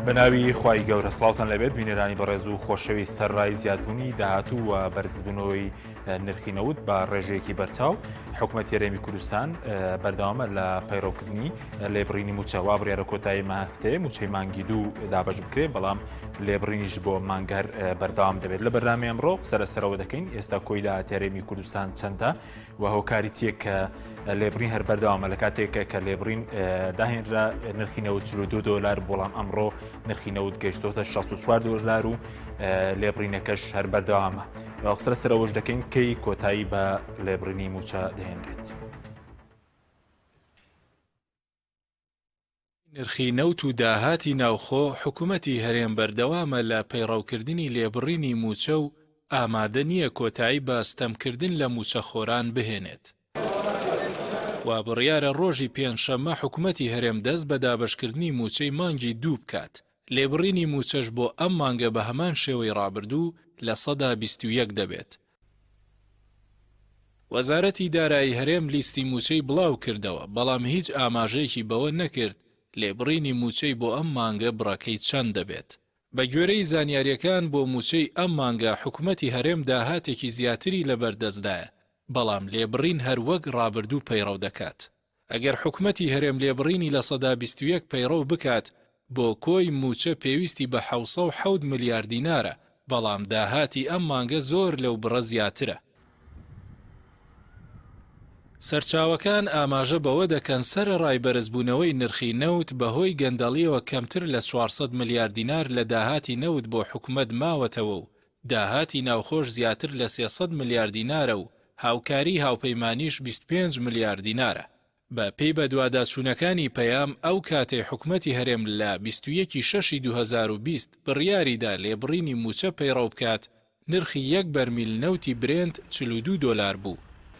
بەناوی خوای گەورە سڵاوتان لەبێت بینێرانی بەڕێز و خۆشەوی سەرڕای زیادبوونی داهاتوو و بەرزبوونەوەی نرخی نەوت بە ڕێژەیەکی بەرچاو حکوومەتی هەرێمی کوردستان بەردەوامە لە پەیڕۆکردنی لێبڕینی موچە وا بڕیارە کۆتایی ماهەفتەیە موچەی مانگی دوو دابەش بکرێت بەڵام لێبڕینیش بۆ مانگەر بەردەوام دەبێت لە بەرنامەی ئەمڕۆ سەرەسەرەوە دەکەین ئێستا کۆی داهاتی هەرێمی کوردستان چەندە و هۆکاری چیە کە لێبڕین هەر بەردەوامە لە کاتێکە کە لێبڕین داهێنرا نرخی نەوت $42 بۆڵام ئەمڕۆ نرخی نەوت گەیشتۆتە $64 و لێبڕینەکەش هەر بەردەوامە سەرەوەش دەکەین کەی کۆتایی بە لێبڕینی موچە دەهێنرێت. نرخی نەوت و داهاتی ناوخۆ حکوومەتی هەرێم بەردەوامە لە پەیڕەوکردنی لێبڕینی موچە و ئامادە نییە کۆتایی بە ستەمکردن لە موچەخۆران بهێنێت. وا بڕیارە ڕۆژی پێنجشەممە حکوومەتی هەرێم دەست بە دابەشکردنی موچەی مانگی دوو بکات. لێبڕینی موچەش بۆ ئەم مانگە بە هەمان شێوەی ڕابردوو لە 21% دەبێت. وەزارەتی دارایی هەرێم لیستی موچەی بڵاو کردەوە بەڵام هیچ ئاماژەیەکی بەوە نەکرد لێبڕینی موچەی بۆ ئەم مانگە بڕەکەی چەند دەبێت. بە گوێرەی زانیاریەکان بۆ موچەی ئەم مانگە حکوومەتی هەرێم داهاتێکی زیاتری لەبەردەستدایە بەڵام لێبڕین هەروەک ڕابردوو پەیڕەو دەکات. ئەگەر حکوومەتی هەرێم لێبڕینی لە 21% پەیڕەو بکات بۆ کۆی موچە پێویستی بە 707 ملیار دینارە بەڵام داهاتی ئەم مانگە زۆر لەو بڕە زیاترە. سەرچاوەکان ئاماژە بەوە دەکەن سەرەڕای بەرزبوونەوەی نرخی نەوت بەهۆی گەندەڵیەوە کەمتر لە 400 ملیار دینار لە داهاتی نەوت بۆ حکوومەت ماوەتەوە و داهاتی ناوخۆش زیاتر لە 300 ملیار دینارە و هاوکاری هاوپەیمانیش 25 ملیار دینارە. بە پێی بە دوواداچوونەکانی پەیام ئەو کاتێ حکوومەتی هەرێم لە 21/6/2020 بڕیاریدا لێبڕینی موچە پەیڕەو بکات نرخی 1 بەرمیل نەوتی برێنت $42 بوو.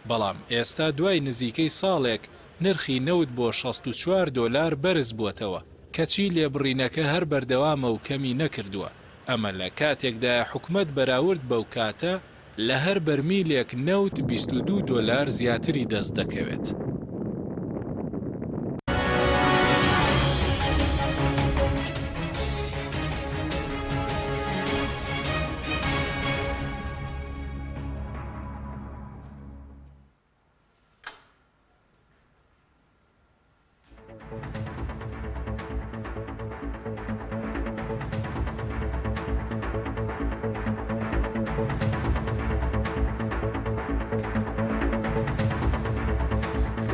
بەڵام ئێستا دوای نزیکەی ساڵێک نرخی نەوت بۆ $64 بەرز بووەتەوە کەچی لێبڕینەکە هەر بەردەوامە و کەمی نەکردووە. ئەمە لە کاتێکدا حکوومەت بەراورد بەو کاتە لە هەر بەرمیلێک نەوت $22 زیاتری دەست دەکەوێت.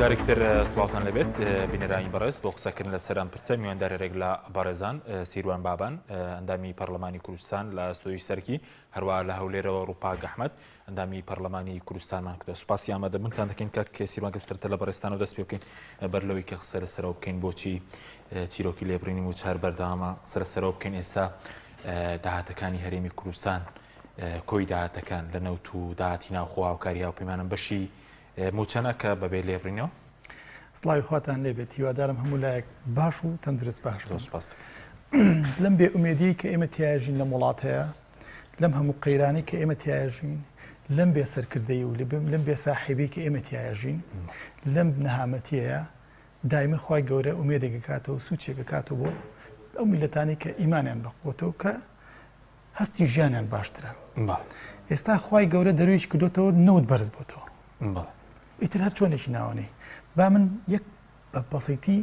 جارێکتر سڵاوتان لەبێت بینەرانی بەڕێز بۆ قسەکردن لە سەران پرسە میواندارێک لە بەڕێزان سیروان بابان ئەندامی پەرلەمانی کوردستان لە ئەستۆی سەرکی هەروە لە هەولێرەوە ڕووپا گەحمەد ئەندامی پەرلەمانی کوردستانمان کردە. سوپاسی ئامادەبوونتان دەکەین کە سیروان گەسترتە لە بەڕێستانەوە دەست پێ بکەین بەرلەوەی کە سەرەوە بکەین بۆچی چیرۆکی لێبڕینی موچە بەردەوامە سەرەوە بکەین ئێستا داهاتەکانی هەرێمی کوردستان کۆی داهاتەکان لە نەوت و داهاتی ناوخۆ هاوکاری هاوپەیمانن بەشی موچەنە کە بەبێ لێبڕینەوە. سڵاوی خواتان لێبێت هیوادارم هەموو لایەک باش و تەندروست باش لەم بێ ئومێدی کە ئێمە تیاژین لە وڵات هەیە لەم هەموو قەیرانی کە ئێمە تیاژین لەم بێ سەرکردەی و لەم بێ ساحیبی کە ئێمە تیاژین لەم نەهامەتیەیە دایمە خوای گەورە ئومێدێک دەکاتەوە سوچێک دەکاتەوە بۆ ئەو میلەتانی کە ئیمانیان بەخۆتەوە کە هەستی ژیانیان باشترە. ئێستا خوای گەورە دەرویش کردوتەوە نەوت بەرز بۆتەوە ئیتر هەر چۆنێکی ناوانەی با من یەک بە بەسیتی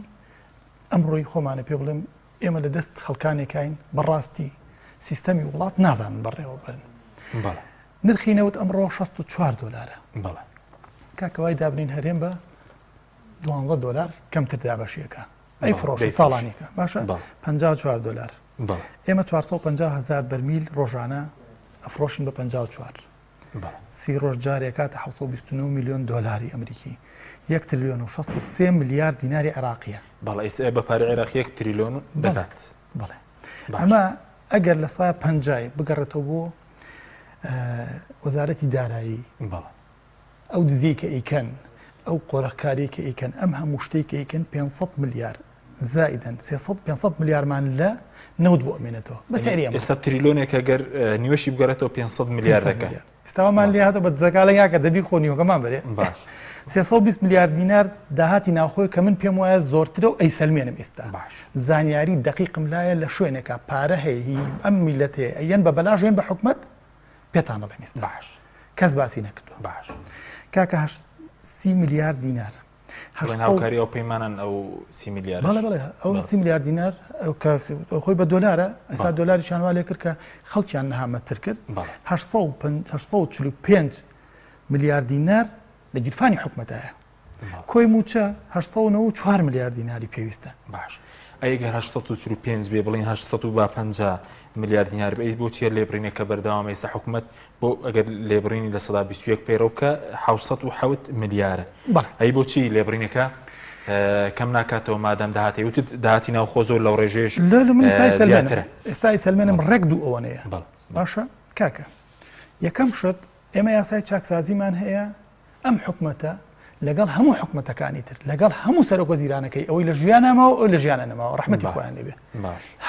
ئەمڕۆی خۆمانە پێ بڵێم ئێمە لە دەست خەڵکانێکین بەڕاستی سیستەمی وڵات نازانن بەڕێوە بەرن. نرخی نەوت ئەمڕۆ $64 کاکەوای دابنین هەرێم بە $12 کەمتر دابەشیەکە ئەی فڕۆشی تاڵانیکە باشە $54 ئێمە 450,000 بەرمیل ڕۆژانە ئەفرۆشین بە 54 سی ڕۆژ جارێک کاتە 729 میلیۆن دۆلاری ئەمریکی 1,63 ملیار دیناری عێراقیە. بەڵێ ئێستا بە پارەی عێراقی 1 تریلیۆن دەکات. بڵێ ئەمە ئەگەر لە 150 بگەڕێتەوە بۆ وەزارەتی دارایی ئەو دزی کە ئیکەن ئەو قۆرەخکاری کە ئیکەن ئەم هەموو شتێک کە ئیکەن 500 ملیار زائدەن 500 ملیارمان لە نەوت بۆ ئەمێنێتەوە بەسەری ئێمە ئێستا تریلیۆنێک ئەگەر نیوەشی بگەڕێتەوە 500 ملیار دەکات. ئێستامان لێ هاتە بە دزەکە لە یاکە دەبی خۆنیۆگەمان بەرێ باش 320 میلیارد دینار داهاتی ناوخۆی کە من پێم وایە زۆرترە و ئەیسەلمێنم ئێستا زانیاری دقیقم لایە لە شوێنێکە پارە هەیە ئەم میلەت هەیە یەن بە بەلاژ یەن بە حکومەت پێتان دەڵێم ئێستا باش کەس باسی نەکردووە باش کاکە 30 میلیارد دینار هاوکاری ئەو پەیمانن ئەو 30 میلیارد بەڵێ ئەو 30 میلیارد دینار خۆی بە دۆلارە ئەستا دۆلاری چانوا لێ کرد کە خەڵکیان نەهامەتر کرد 845 میلیارد دینار لە گیرفانی حکومەتایە کۆی موچە 894 میلیارد دیناری پێویستە باش ئەگەر 845 بێ بڵین 850 میلیارد دینار بێت بۆ چیە لێبڕینێک کە بەردەوام ئێستا حکومەت بۆ ئەگەر لێبڕینی لە 21 پێرەوکە 770 میلیارە ئەی بۆچی لێبڕینەکە کەم ناکاتەوە مادەم داهاتی وتت داهاتی ناوخۆ زۆر لەو ڕێژێش زیاترە ئێستا ئیسەلمێنم ڕێک دوو ئەوەنەیە باشە کاکە یەکەم شت ئێمە یاسای چاکسازیمان هەیە ئەم حکومەتە لەگەڵ هەموو حکومەتەکانی تر لەگەڵ هەموو سەرۆک وەزیرانەکەی ئەوەی لە ژیانەمەوە ئەو لە ژیانە نەماوە ڕەحمەتی خۆیان لێبێ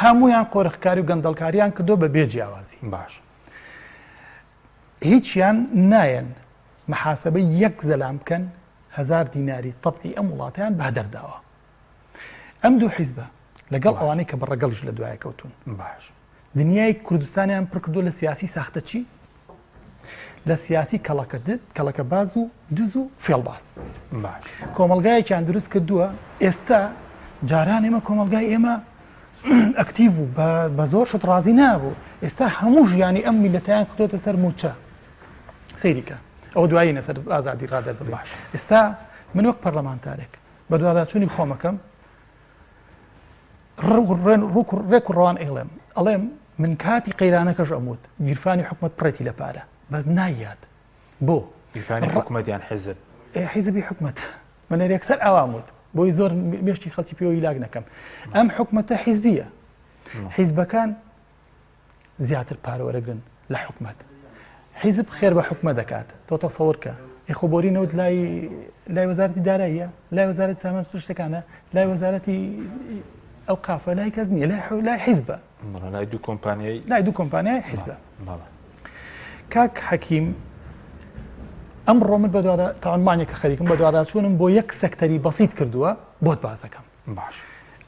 هەمویان قۆرخکاری و گەندەڵکاریان کردو بە بێ جیاوازی باش هیچیان نایەن محاسبە یەک زەلام بکەن 1000 دیناری تەبعی ئەم وڵاتیان بە دەرداوە ئەم دوو حیزبە لەگەڵ ئەوانەی کە بەڕەگەڵش لە دوایە کەوتون باش دنیای کوردستانیان پڕ کردو لە سیاسی ساختە چی لە سیاسی کەڵەکە باز و دز و فێڵباس کۆمەلگایەکیان دروست کردووە ئێستا جاران ئێمە کۆمەلگای ئێمە ئەکتیڤ و بە زۆر شت ڕازی نابوو ئێستا هەموو ژیانی ئەم میلەتیان کردوتە سەر موچە سەیریکە ئەو دوایی نەسەر ئازادی ڕادەر باش ئێستا من وەک پەرلەمانتارێک بە دوواداچوونی خۆمەکەم ڕێک و ڕەوان ئەڵێم من کاتی قەیرانەکەش ئەموت گیرفانی حکومەت پڕێتی لە پارە بەس نایات بۆ گیرفانی حکومەتیان حیزب حیزبی حکومەت من یەکسەر ئەواموت بۆی زۆر مێشتی خەڵکی پێوەی لاگ نەکەم ئەم حکومەتە حیزبیە حیزبەکان زیاتر پارەوەرەگرن لە حکومەت حیزب خێر بە حکومەت دەکات تۆ تەسەوڕکە ئێخۆبۆری نەوت لای وەزارەتی داراییە لای وەزارەتی سامان شتەکانە لای وەزارەتی ئەو قافە لای کەس نییە لای حیزبە لای دوو کۆمپانیای حیزبە کاک حەکیم ئەمڕۆ من تاوانمانێکە خەریکم بە دوواداچوونم بۆ یەک سەکتەری بەسیط کردووە بۆت باسەکەم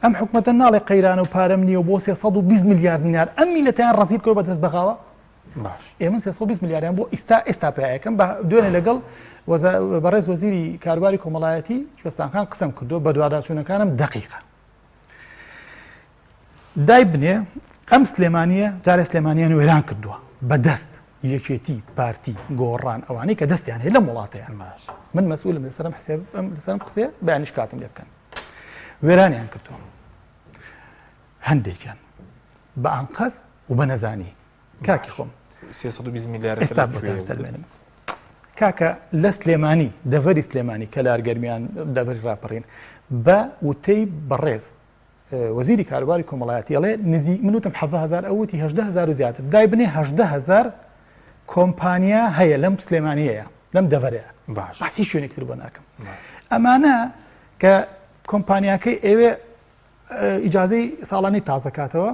ئەم حکومەتە ناڵێ قەیرانە و پارەم نییە بۆ 320 میلیارد دینار ئەم میلەتیان ڕەزیل کرد بە دەست بەغاوە ئێمە 320 میلیاردیان بۆ ئێستا پێیەکەم دوێنێ لەگەڵ بەڕێز وەزیری کاروباری کۆمەڵایەتی کوێستانخان قسەم کردو بە دوواداچوونەکانم دقیقە دای بنێ ئەم سلێمانیە جارێ سلێمانیان وێران کردووە بەدەست یەکێتی پارتی گۆڕان ئەوانەی کە دەستیان هەیە لە وڵاتەیە من مەسئولم لەسەرم حسێب لەسەرم قسێ بەیانیش کاتم لێ بکەن وێرانیان کردووە هەندێکیان بە ئەنقەس و بە نەزانی کاکی خۆم 320 میلیارد ئێستا بۆتان سەلمێنم کاکە لە سلێمانی دەڤەری سلێمانی کە لارگەرمیان دەڤەری ڕاپەڕین بە وتەی بەڕێز وەزیری کاروباری کۆمەڵایەتی ئەڵێ نزیک منوتم 7,000 ئەوتی 18,000 و زیاتر دای بنێ 18,000 کۆمپانیا هەیە لەم سلێمانیەیە لەم دەڤەرەیە باسی شوێنێکتر بۆ ناکەم ئەمانە کە کۆمپانیاکەی ئێوێ ئیجازەی ساڵانی تازەکاتەوە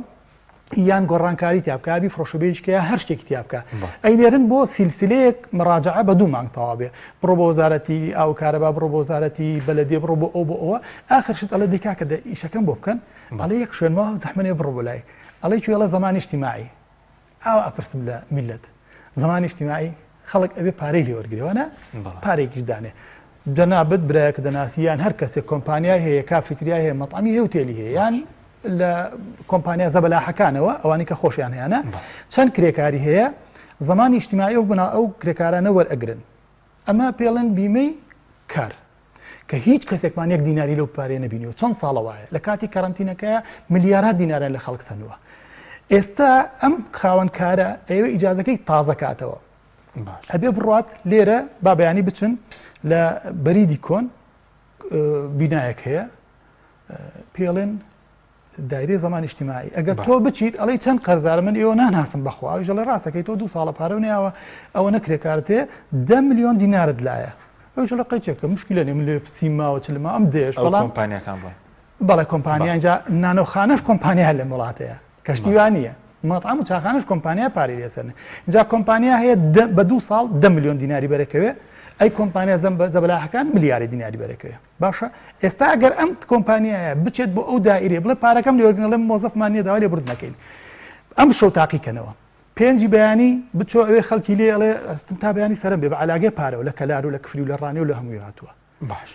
یان گۆڕانکاری تیابکبی فرۆشەبێژکەیە هەر شتێکی تیابکە ئەینێرن بۆ سیلسلەیەک مراجعە بە دوو مانگ تەواو بێ بڕۆ بۆ وەزارەتی ئاو کارەبا بڕۆ بۆ وەزارەتی بەلەدێ بڕۆ بۆ ئەو بۆ ئەوە ئاخر شت ئەڵێ دەکا کە ئیشەکەم بۆ بکەن ئەڵێ یەک شوێنەوە زەحمەنێ بڕۆ بۆ لای ئەڵێ کوێڵە زەمانی اجتیماعی ئاوا ئەپرسم لە میلەت زەمانی اجتیماعی خەڵک ئەبێ پارەی لێ وەرگرێوەنە پارێکیش دانێ جەنابەت برایەکە دەناسییان هەر کەسێک کۆمپانیای هەیە کافیتریای هەیە مەطعمی هەیە و تێلی هەیە یان لە کۆمپانیا زەبەلاحەکانەوە ئەوانی کە خۆشیان هەیەە چەند کرێکاری هەیە زەمانی اجتیماعی و بنا ئەو کرێکارانە وەرئەگرن ئەمە پێڵێن بیمەی کار کە هیچ کەسێکمان یەک دیناری لەو پارێ نەبینیەوە چەند ساڵەوەیە لە کاتی کارانتینەکەیە ملیارات دیناران لە خەڵک سەنووە ئێستا ئەم خاوەن کارە ئەوێ ئیجازەکەی تازەکاتەوە ئەبێ بڕات لێرە با بەیانی بچن لە بەریدی کۆن بینایەک هەیە پێڵێن دایرێ زەمانی اجتیماعی ئەگەر تۆ بچیت ئەڵەی چەند قەرزارە من ئێوە ناناسم بەخوا ئەوژەڵێ ڕاستەکەی تۆ 2 ساڵە پارە نێوە ئەوە نەکرێکارتێ 10 میلیۆن دینارت لایە ئەوژە لە قەیچێکە مشکلە نێ من لێ سیماوە چلما ئەم دێش بەڵێ کۆمپانیان جا نانۆخانەش کۆمپانیا لە وڵاتەیە کەشتیوان نیە مەطعم و چاخانەش کۆمپانیا پارەی لێسەرن اینجا کۆمپانیا هەیە بە 2 ساڵ 10 میلیۆن دیناری بەرەکەوێ ئەی کۆمپانیا زەبەلاحەکان ملیاری دیناری بەرەکەوێ باشە ئێستا ئەگەر ئەم کۆمپانیایە بچێت بۆ ئەو دائیرێ بڵێ پارەکەم لێوەرگن لەم مۆزەفمانیە داوا لێ برد نەکەین ئەم شەو تاقیکەنەوە پێنجی بەیانی بچۆ ئەوێ خەڵکی لێ ئەڵێ ئەستم تا بەیانی سەرم بێ بە علاگەی پارەوە لە کەلار و لە کفری و لە ڕانی و لە هەمووی هاتووە باش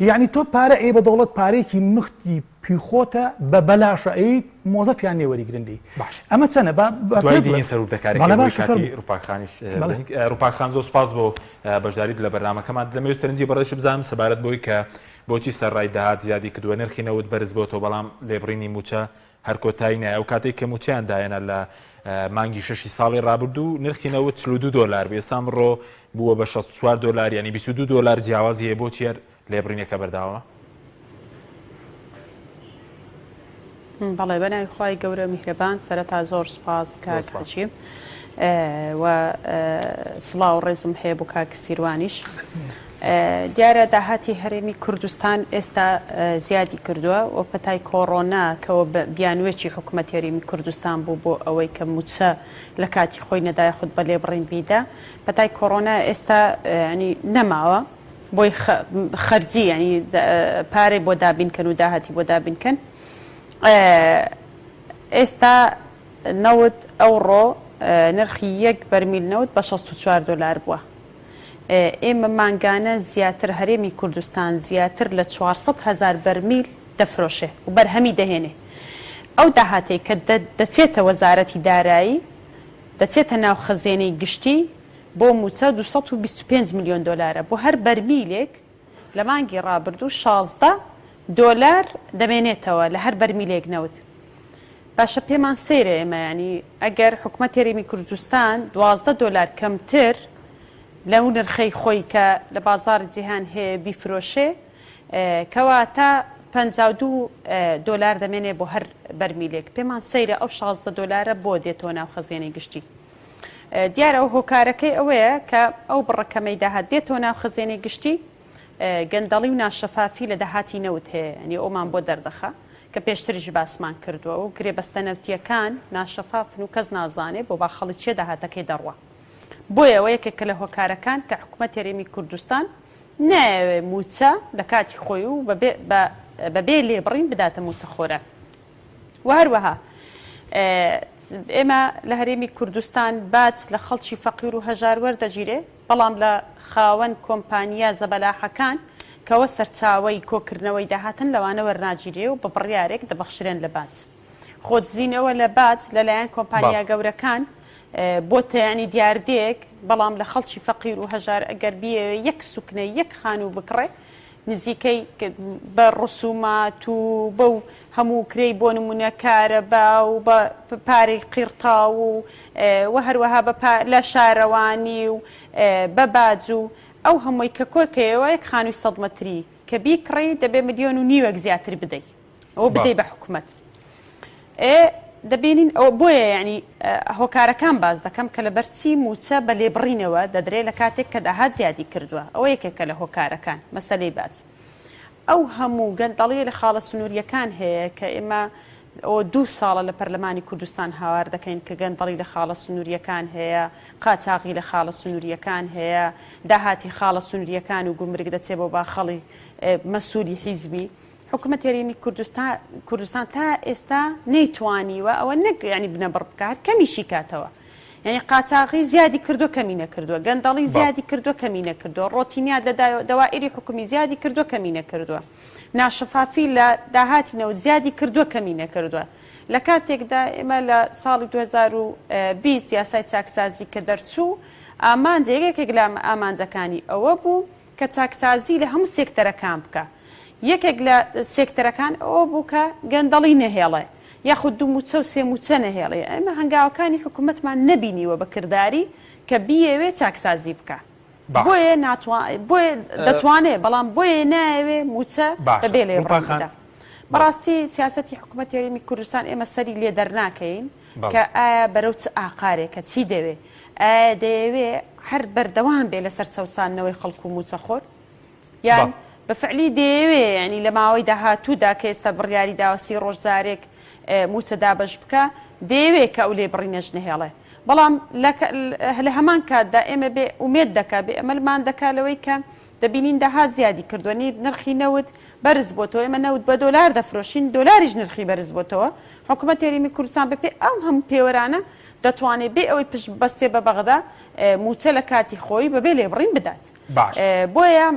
یعنی تۆ پارە ئەی بە دەوڵەت پارێکی مختی پیخۆتە بە بەلاشە ئەی مۆزەفیان نێوەریگرندی باش ئەمە چەنە دوای دینی سەرودەکاری ڕووپاکخانیش ڕووپاکخان زۆر سپاس بۆ بەشداریت لە بەرنامەکەمان دەمەوێت سەرنجی بەڕێش بزانم سەبارەت بۆی کە بۆچی سەرڕای داهات زیادی کردووە نرخی نەوت بەرز بۆتەوە بەڵام لێبڕینی موچە هەر کۆتایی نایە ئەو کاتێک کە موچیان دایەنە لە مانگی 6 ساڵی ڕابردوو نرخی نەوت 42 دلار بێ سامڕۆ بووە بە 64 دلار ینی 22 دلار جیاوازی هەیە بۆچی لێبڕینەکە بەرداوە بەڵێ بەناوی خوای گەورە میهرەبان سەرەتا زۆر سوپاس کاکچیم و سڵاو ڕێزم هەیە بۆ کاک سیروانیش دیارە داهاتی هەرێمی کوردستان ئێستا زیادی کردووە و پەتای کۆڕۆنا کەەوە بیانوێکی حکوومەت هەرێمی کوردستان بوو بۆ ئەوەی کە موچە لە کاتی خۆی نەدای خودت بە لێبڕین بیدا پەتای کۆڕۆنا ئێستا ینی نەماوە بۆی خەرجی ینی پارەی بۆ دابینکەن و داهاتی بۆ دابینکەن ئێستا نەوت ئەوڕۆ نرخی یەک بەرمیل نەوت بە 64 دلار بووە ئێمە مانگانە زیاتر هەرێمی کوردستان زیاتر لە 400,000 بەرمیل دەفرۆشێ و بەرهەمی دەهێنێ ئەو داهاتەی کە دەچێتە وەزارەتی دارایی دەچێتە ناو خەزێنەی گشتی بۆ موچە 225 میلیۆن دلارە بۆ هەر بەرمیلێک لە مانگی ڕابردوو 16 دلار دەمێنێتەوە لە هەر بەرمیلێک نەوت باشە پێمان سەیرە ئێمە ینی ئەگەر حکوومەت هەرێمی کوردستان 12 دلار کەمتر لەو نرخەی خۆی کە لە بازار جیهان هەیە بیفرۆشێ کەواتە 52 دلار دەمێنێ بۆ هەر بەرمیلێک پێمان سەیرە ئەو 16 دلارە بۆ دێتەوە ناو خەزێنەی گشتی دیارە ئەو هۆکارەکەی ئەوەیە کە ئەو بڕەکەمەی داهات دێتەوە ناو خەزێنەی گشتی گەندەڵی و ناشەفافی لە داهاتی نەوت هەیە ئەنی ئەومان بۆ دەردەخە کە پێشتریش باسمان کردووە و گرێبەستە نەوتیەکان ناشەفافن و کەس نازانێ بۆ با خەڵک چێ داهاتەکەی دەڕوە بۆیە ئەوە یەکێکە لە هۆکارەکان کە حکوومەت هەرێمی کوردستان ناوێ موچە لە کاتی خۆی و بەبێ لێبڕین بداتە موچە خۆرە و هەروەها ئێمە لە هەرێمی کوردستان بات لە خەڵکی فەقیر و هەژار وەردەگیرێ بەڵام لە خاوەن کۆمپانیا زەبەلاحەکان کەوە سەرچاوەی کۆکردنەوەی داهاتن لەوانە وەرناگیرێ و بە بڕیارێک دەبەخشرێن لە بات خۆتزیینەوە لە بات لەلایەن کۆمپانیا گەورەکان بۆ تەیانی دیاردەیەک بەڵام لە خەڵکی فەقیر و هەژار ئەگەر بیە یەک سوکنە یەک خانوو بکڕێ نزیکەی بە ڕسومات و بەو هەموو کرێی بۆ نمونە کارەبا و بە پارەی قیرتا و هەروەها لە شارەوانی و بە باج و ئەو هەمووی کە کۆکەوە یەک خانووی 100 مەتری کە بیکڕی دەبێ 1.5 ملیۆن زیاتر بدەیت ئەوە بدەی بە حکوومەت دەبینین ئەو بۆیە ینی هۆکارەکان باز دەکەم کە لە بەرچی موچە بە لێبڕینەوە دەدرێت لە کاتێک کە داهات زیادی کردووە ئەوە یەکێکە لە هۆکارەکان مەسەلەی بات ئەو هەموو گەندەڵی لە خاڵە سنووریەکان هەیە کە ئێمە ئەو 2 ساڵە لە پەرلەمانی کوردستان هاوار دەکەین کە گەندەڵی لە خاڵە سنووریەکان هەیە قاچاقی لە خاڵە سنووریەکان هەیە داهاتی خاڵە سنووریەکان و گومرگ دەچێت بۆ باخەڵی مەسوولی حیزبی حکوومەت هەرێمی کوردستان تا ئێستا نەیتوانیوە ئەوە نەک ینی بنەبڕ بکات کەمیشی کاتەوە یعنی قاچاقی زیادی کردو کەمی نەکردووە گەندەڵی زیادی کردو کەمی نەکردووە ڕۆتینیات لە دەوائری حکومی زیادی کردو کەمی نەکردووە ناشەفافی لە داهاتینەوە زیادی کردو کەمی نەکردووە لە کاتێکدا ئێمە لە ساڵی 2020 یاسای چاکسازی کە دەرچوو ئامانجە یەکێک لە ئامانجەکانی ئەوە بوو کە چاکسازی لە هەموو سێکتەرەکان بکە یەکێک لە سێکتەرەکان ئەوە بوو کە گەندەڵی نەهێڵێ یاخود 2 موچە و 3 موچە نەهێڵێ ئەمە هەنگاوەکانی حکوومەتمان نەبینیوە بە کردداری کە بیەوێ چاکسازی بکە بۆیە دەتوانێت بەڵام بۆیە ناوێ موچە بەبێ لێ ڕدا بەڕاستی سیاسەتی حکوومەت هەرێمی کوردستان ئێمە سەری لێ دەرناکەین کە ئایا بەرەو چ ئاقارێکە چی دەوێ ئایا دەیەوێ هەر بەردەوام بێ لەسەر چەوسانەوەی خەڵکو و موچە خۆر یان بەفعلی دەیەوێ ینی لە ماوەی داهاتوودا کە ئێستا بڕیاری داوەسی ڕۆژجارێک موچە دابەش بکە دەیەوێت کە ئەو لێبڕینەش نەهێڵێ بەڵام لە هەمان کاتدا ئێمە بێ ئومێد دەکا بێ ئەمەلمان دەکا لەوەی کە دەبینین داهات زیادی کردووەنی نرخی نەوت بەرز بۆتەوە ئێمە نەوت بە دۆلار دەفرۆشین دۆلاریش نرخی بەرز بۆتەوە حکوومەت هەرێمی کوردستان بەپێ ئەم هەموو پێوەرانە دەتوانێت بێ ئەوەی پشت بەستێ بە بەغدا موچە لە کاتی خۆی بەبێ لێبڕین بدات بۆیە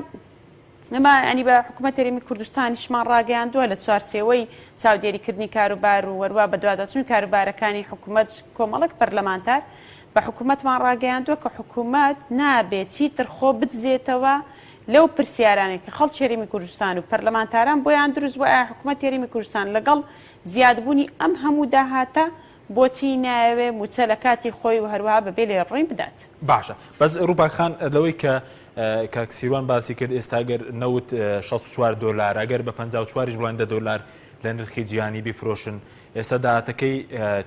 ئەمە ئەنی بە حکوومەت هەرێمی کوردستانیشمان ڕاگەیاندووە لە چوارچێوەی چاودێریکردنی کاروبار و وەروە بە دواداچوون کاروبارەکانی حکوومەت کۆمەڵک پەرلەمانتار بە حکوومەتمان ڕاگەیاندووە کە حکوومەت نابێت چیتر خۆ بدزێتەوە لەو پرسیارانێک کە خەڵکی هەرێمی کوردستان و پەرلەمانتاران بۆیان دروست بووە حکوومەت هەرێمی کوردستان لەگەڵ زیادبوونی ئەم هەموو داهاتە بۆچی ناوێ موچە لە کاتی خۆی و هەروەها بەبێ لێڕڕین بدات باشە بەس ڕووباخان لەوەی کە کاکسیروان باسی کرد ئێستا گەر نەوت 64 دلار ئەگەر بە 54 بڵێن $10 لە نرخی جیهانی بیفرۆشن ئێستا داهاتەکەی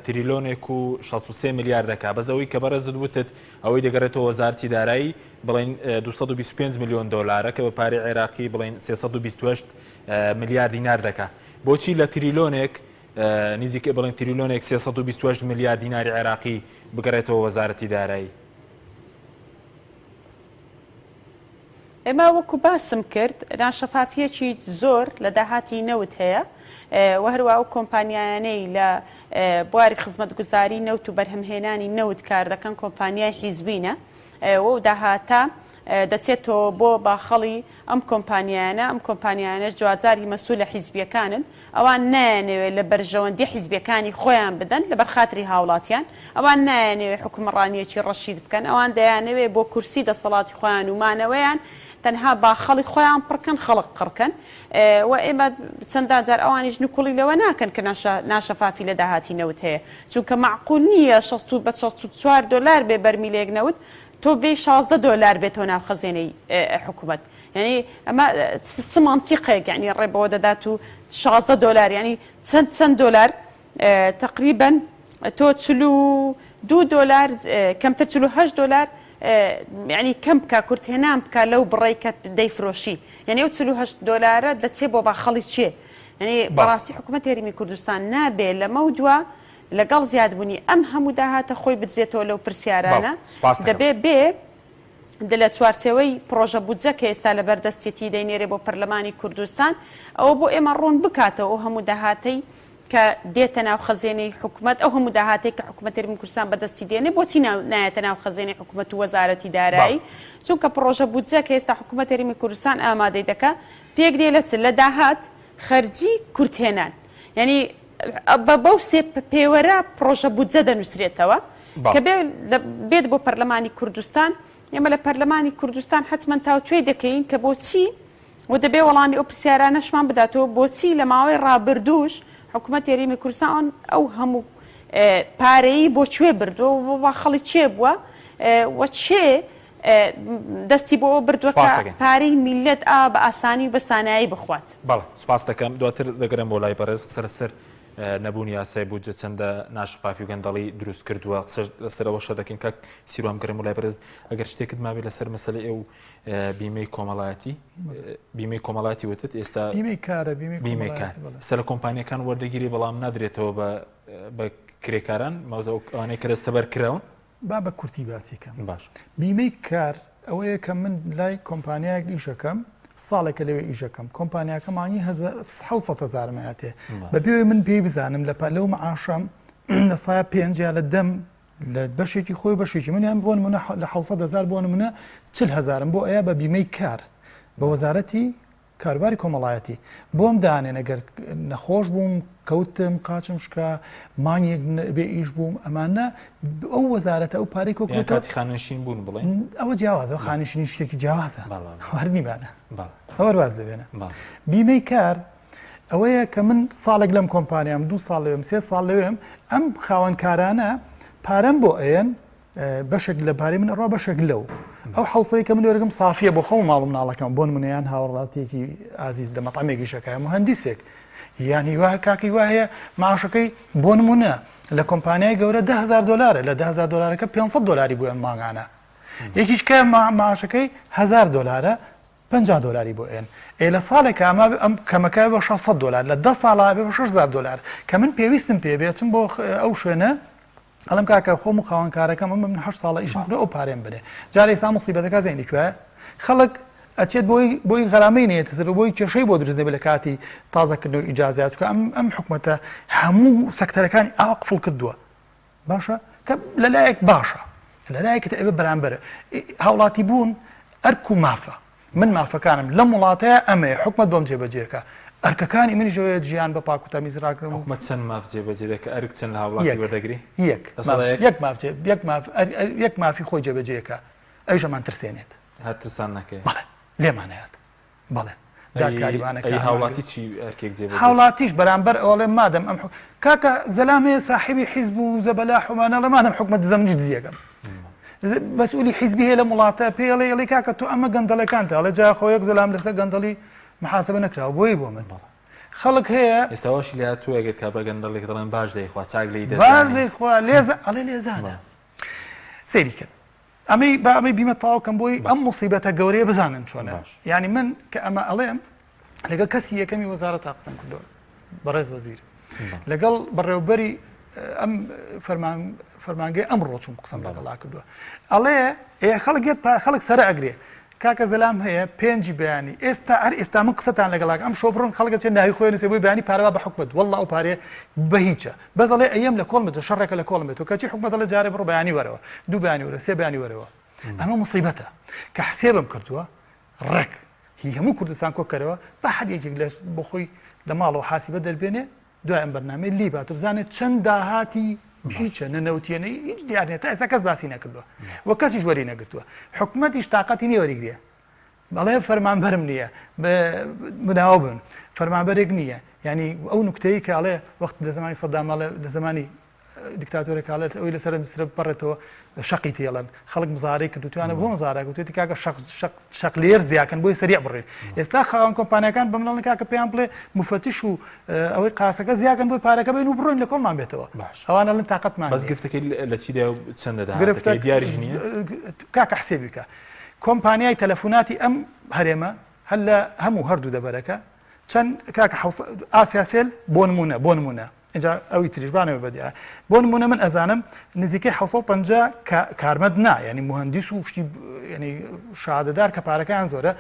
تریلۆنێک و 63 میلیارد دەکا بەزەوەی کە بەڕێزت وتت ئەوەی دەگەڕێتەوە وەزارەتی دارایی بڵێن $225 میلیۆن کە بە پارەی عێراقی بڵێن 328 میلیارد دینار دەکا بۆچی لە تریلۆنێک نزیکە بڵێن تریلۆنێک 328 میلیارد دیناری عێراقی بگەڕێتەوە وەزارەتی دارایی ئێمە وەکو باسم کرد ناشەفافیەکی زۆر لە داهاتی نەوت هەیە و هەروە ئەو کۆمپانیایانەی لە بواری خزمەتگوزاری نەوت و بەرهەمهێنانی نەوت کار دەکەن کۆمپانیای حیزبینە و داهاتە دەچێتەوە بۆ باخەڵی ئەم کۆمپانیانەش جوازاری مەسوول لە حیزبیەکانن ئەوان نایانەوێت لە بەرژەوەندی حیزبیەکانی خۆیان بدەن لەبەر خاتری هاوڵاتیان ئەوان نایانەوێت حکومڕانیەکی ڕەشید بکەن ئەوان دەیانەوێت بۆ کورسی دەسەڵاتی خۆیان و مانەوەیان تەنها باخەڵی خۆیان پڕکەن خەڵق قڕکەن و ئێمە چەندان جار ئەوانیش نکوڵی لەوە ناکەن کە ناشەفافی لە داهاتی نەوت هەیە چونکە معقول نییە $64 بێ بەرمیلێک نەوت تۆ بێ $16 بێتەوە ناو خەزێنەی حکوومەت یعنی ئەمە چ مانتیقێک یعنی ڕێبەوە دەدات و $16 یعنی چەند دۆلار تقریبا تۆ $42 کەمتر $48 یعنی کەم بکە کورتهێنان بکە لەو بڕێی کە دەیفرۆشی یعنی ئەو $48 دەچێت بۆ باخەڵی چێ یعنی بەڕاستی حکوومەت هەرێمی کوردستان نابێت لەمە دووە لەگەڵ زیادبوونی ئەم هەموو داهاتە خۆی بدزێتەوە لەو پرسیارانە دەبێ بێ لە چوارچێوەی پرۆژە بودجە کە ئێستا لە بەردەستێتی دەینێرێ بۆ پەرلەمانی کوردستان ئەوە بۆ ئێمە ڕوون بکاتەوە ئەو هەموو داهاتەی کە دێتە ناو خەزێنەی حکوومەت ئەو هەموو داهاتەی کە حکوومەت هەرێمی کوردستان بەدەستی دێنێ بۆچی نایەتە ناو خەزێنەی حکوومەت و وەزارەتی دارایی چونکە پرۆژە بودجە کە ئێستا حکوومەت هەرێمی کوردستان ئامادەی دەکا پێک دێ لە داهات خەرجی کورتهێنان یعنی بەو سێ پێوەرە پرۆژە بودجە دەنووسرێتەوە کە بێت بۆ پەرلەمانی کوردستان ئێمە لە پەرلەمانی کوردستان حتمما تاوتوێ دەکەین کە بۆچی و دەبێ وەڵامی ئەو پرسیارانەشمان بداتەوە بۆچی لە ماوەی ڕابردووش حکوومەت هەرێمی کوردستان ئەو هەموو پارەی بۆ کوێ بردووە بۆ خەڵی چێ بووە و چێ دەستی بۆ بردووە پارەی میلەت بە ئاسانی و بە سانایی بخوات بەڵێ سوپاس دەکەم دواتر دەگەرم بۆ لای بەڕێز سەرسەر نەبوونی یاسای بودجە چەندە ناشفافی و گەندەڵی دروست کردووە لەسەرەوە شە دەکەین کاک سیروان گەرم و لای بەڕێز ئەگەر شتێکت مابێ لەسەر مەسەلەی ئەو بیمەی کۆمەڵایەتی وتت ئێستا بیمەی کار سەر لە کۆمپانیەکان وەردەگیری بەڵام نادرێتەوە بە کرێکاران مەوزە ئەوانەی کە دەستەبەر کراون بە کورتی باسیکەم باش بیمەی کار ئەوەیە کە من لای کۆمپانیایەک ئیشەکەم ساڵێکە لەوێ ئیژەکەم کۆمپانیاکەمانی 700,000 مایاتێ بەبێ من پێی بزانم لەو مەعاشەم لە سایە 5 لە دەم لە بەشێکی خۆی بەشێکی منیان بۆ نمونە لە 700,000 بۆ نمونە 40,000 بۆ ئەیە بە بیمەی کار بە وەزارەتی کاروباری کۆمەڵایەتی بۆم دانێن ئەگەر نەخۆش بووم کەوتم قاچم شکا مانگێک بێ ئیش بووم ئەمانە ئەو وەزارەتە ئەو پارەی کۆکاتی خانشین بوون بڵێن ئەوە جیاوازە خانشینی شتێکی جیاوازە هەرنیبانە ئەوە واز دەبێنە بیمەی کار ئەوەیە کە من ساڵێک لەم کۆمپانیام 2 ساڵ لەوێم 3 ساڵ لەوێم ئەم خاوەنکارانە پارەم بۆ ئەیەن بەشێک لە پارەی من ئەڕوا بەشێک لەو ئەو حوسەی کە من وەرگم سافیە بۆ خەڵ ماڵم ناڵەکەم بۆ نمونەیان هاوڕاتێکی ئازیز دەمەتەمێکی شەکایە مهندسێک یانی وایە کاکی وایە معاشەکەی بۆ نمونە لە کۆمپانیای گەورە $10,000 لە $10,000 $500 بۆ ئەم ماگانە یەکیش کە معاشەکەی $1,000 $50 بۆ ئێن لە ساڵێک ئەم کەمەکە بە $600 لە 10 ساڵا بێ بە $6,000 کە من پێویستم پێ بێتم بۆ ئەو شوێنە ئەڵم کاکە خۆم و خاوەنکارەکەم من 8 ساڵە ئیشم کرد ئەو پارێم بدێ جارێ ئێستا مصیبەتەکە زێنی کوێ خەڵک ئەچێت بۆی غەرامەی نێتە سەر بۆی کێشەی بۆ دروست دەبێت لە کاتی تازەکردنەوەی ئیجازات چکە ئەم حکومەتە هەموو سەکتەرەکانی ئاوا قفڵ کردووە باشە کە لەلایەک باشە لەلایەکە ئێوە بەرامبەرە هاوڵاتی بوون ئەرک و مافە من مافەکانم لەم وڵاتەیە ئەمەیە حکومەت بۆم جێبەجێەکە ئەرکەکانی منی ژەوێت ژیان بە پاک و تەمیزراکردن حکومەت چەند ماف جێبەجێ دەکە ئەرک چەند لە هاوڵاتی وەردەگری یەک مافی خۆی جێبەجێەکە ئەویشەمان ترسێنێت هەر ترسان نەکەی لێمانەیەت بەڵێ داکاریوانەکە هاوڵاتی چی ئەرکێک جێبەجێ هاوڵاتیش بەرامبەر ئەوڵێ مادەم ئەم کاکە زەلامەیە ساحبی حیزب و زەبەلا حومانە لە مادەم حکومەت دزەمنیش دزیەکەم مەسئولی حیزبی هەیە لە وڵاتە پێڵێ ئەڵێ کاکە تۆ ئەمە گەندەڵەکانتە ئەڵێ جا خۆیەک زەلام لەسەر گەندەڵی محاسبە نەکراوە بۆی بۆ من خەڵک هەیە ئێستاوەشی لە تو ئەگەر کا بە گەندەڵێک دەڵێن باش دەیخوا چاک لی باش دەیخوا ئەڵێ لێزانە سەیری کرد ئەمەی بیمە تاوکەم بۆی ئەم مصیبەتە گەورەیە بزانن چۆنە ینی من کە ئەمە ئەڵێم لەگەڵ کەسی یەکەمی وەزارەت تا قسەم کردەوە بەڕێز وەزیر لەگەڵ بەڕێوەبەری ئەم فەرمانگەی ئەمڕۆ چوون قسەم لەگەڵا کردووە ئەڵێ خەڵک سەرە ئەگرێ کاکە زەلام هەیە پێنجی بەیانی ئێستا هەر ئێستا من قسەتان لەگەڵاک ئەم شۆبڕن خەڵکە چێ ناوی خۆی نووسێ بۆی بەیانی پارەوا بە حکومەت وەڵڵا ئەو پارێ بە هیچە بەس ئەڵێ ئەیەم لە کۆڵمێتەوە شەڕێکە لە کۆڵمێتەوە کەچی حکومەت دەڵێ جارێ بڕۆ بەیانی وەرەوە دوو بەیانی وەرە سێ بەیانی وەرەوە ئەمە مصیبەتە کە حسێبم کردووە ڕێک هی هەموو کوردستان کۆکەرەوە بە هەر یەکێک لە بۆ خۆی لە ماڵەوە حاسیبە دەربێنێ دوای ئەم بەرنامەی لیبات و بزانێت چەند داهاتی هیچە نەنەوتێنەی هیچ دیارنێت تا ئێستا کەس باسی نەکردووە وە کەسیش وەری نەگرتووە حکومەتیش تااقەتی نیە وەریگرێ بەڵێ فەرمانبەرم نییە مناوە بن فەرمانبەرێک نییە ینی ئەو نکتەی کە ئاڵێ وەخت لە زمانی سەداماڵێ لە زمانی دیکتاتۆرێک کاڵێت ئەوی لەسەر میسرە بپەڕێتەوە شەقی تێڵن خەڵک مزارەی کردوتوانە بۆ مزارە گوتێتی کاکە شەقلێر زیاکەن بۆی سەریع بڕێن ئێستا خاوەن کۆمپانیەکان بە مناڵی کاکە پێیان بڵێ مفتیش و ئەوەی قاسەکە زیاکەن بۆی پارەکە بین و بڕۆین لە کۆڵمان بێتەوە ئەوانە لەن تااقەتمان بەس گفتەکەی لە چیدا چەندەدا دیاریش نییە کاکە حسێبی بکە کۆمپانیای تەلەفۆناتی ئەم هەرێمە هەر لە هەموو هەردوو دەبەرەکە چەند کاکە ئاسیاسێل بۆ نمونە اینجا ئەوی تریژبانەوە بەدیە بۆ نمونە من ئەزانم نزیکەی 650 کارمەند نا ینی مهندس و شتی ینی شادەدار کە پارەکان زۆرە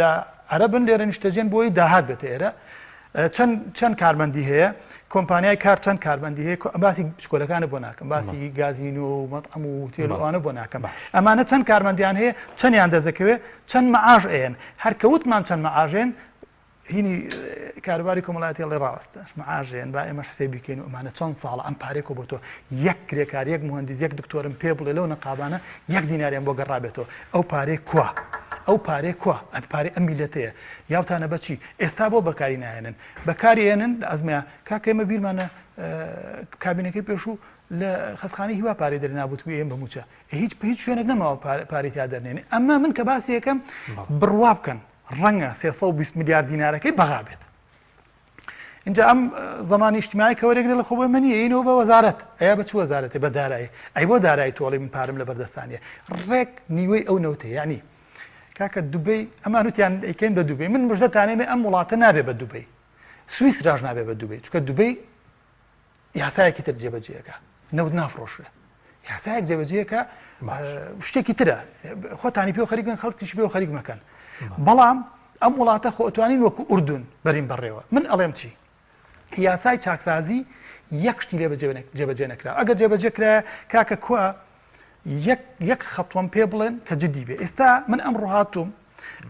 لە عەرەبن لێرە نیشتەجێن بۆی داهات بێتە ئێرە چەند کارمەندی هەیە کۆمپانیای کار چەند کارمەندی هەیە باسی شکۆلەکانە بۆ ناکەم باسی گازین و مەطعەم و تێلوانە بۆ ناکەم ئەمانە چەند کارمەندیان هەیە چەندیان دەزەکەوێت چەند مەعاش ئەیەن هەرکەوتمان چەند مەعاژێن هینی کاروباری کۆمەڵایەتی هەڵێ ڕاستە مەعاژێن با ئێمە حسێ بکەین و ئەمانە چەند ساڵە ئەم پارێکۆ بۆ تۆ یەک کرێکار یەک مهندس یەک دکتۆرم پێ بڵێ لەو نەقابانە یەک دیناریان بۆ گەڕابێتەوە ئەو پارێ کووە ئەو پارێ کووە ئەم پارێ ئەم میلەتەیە یاوتانە بەچی ئێستا بۆ بەکاری نایێنن بەکاری هێنن لە ئەزمەیە کاکە ئێمە بیرمانە کابینەکەی پێشوو لە خەسخانەی هیوا پارێ دەرنابوت و ئێمە بموچە هیچ شوێنێک نەماوە پارێ تا دەرنێنێ ئەمە من کە باسی یەکەم بڕوا بکەن ڕەنگە 320 میلیارد دینارەکەی بەغا بێت اینجا ئەم زمانی اجتماعی کە وەرەگرێت لە خۆبە منیە اینەوە بە وەزارەت ئەیا بە چ وەزارەتێ بە دارایی ئەی بۆ دارایی تۆڵی من پارم لە بەردەستانیە ڕێک نیوەی ئەو نەوتێ یعنی کاکە دوبەی ئەمانوتیان ئەیکەین بە دوبەی من مژدەتانێمێ ئەم وڵاتە نابێ بە دوبەی سویس ڕاژ نابێ بە دوبەی چونکە دوبەی یاسایەکی تر جێبەجێەکە نەوت نافرۆشرێ یاسایەک جێبەجێەکە شتێکی ترە خۆتانی پێ خەریکن خەڵکیش پێ خەریک مەکەن بەڵام ئەم وڵاتە خۆتوانین وەکو ئوردون بەرین بەڕێوە من ئەڵێم چی یاسای چاکسازی یەک شتی لێ جێبەجێ نەکرا ئەگەر جێبەجێکرا کاکە کووە یەک خەتوەم پێ بڵێن کە جدی بێ ئێستا من ئەم ڕوهاتوم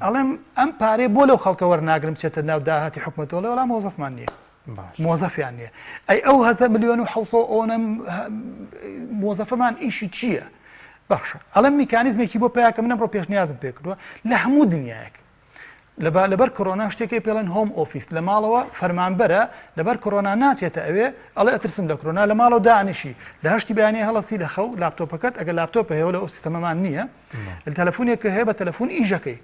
ئەڵێم ئەم پارێ بۆ لەو خەڵکە وەرناگرم چێتە ناو داهاتی حکومەتەوە لە وەڵام مۆزەفمان نییە مۆزەفیان نییە ئەی ئەو 1 ملیۆن و 700 مۆزەفەمان ئیشی چییە باشە ئەڵێم میکانیزمێکی بۆ پیاکە منم ڕۆ پێشنیازم پێ کردووە لە هەموو دنیایەک لەبەر کۆرۆنا شتێکی پێڵێن هۆم ئۆفیس لە ماڵەوە فەرمانبەرە لەبەر کۆرۆنا ناچێتە ئەوێ ئەڵێ ئەترسم لە کۆرۆنا لە ماڵەوە دانیشی لە هەشتی بەیانی هەڵەسی لە خەو لاپتۆپەکەت ئەگەر لاپتۆپە هەیە لە ئەو سیستەمەمان نییە لە تەلەفۆنێکە هەیە بە تەلەفۆن ئیژەکەی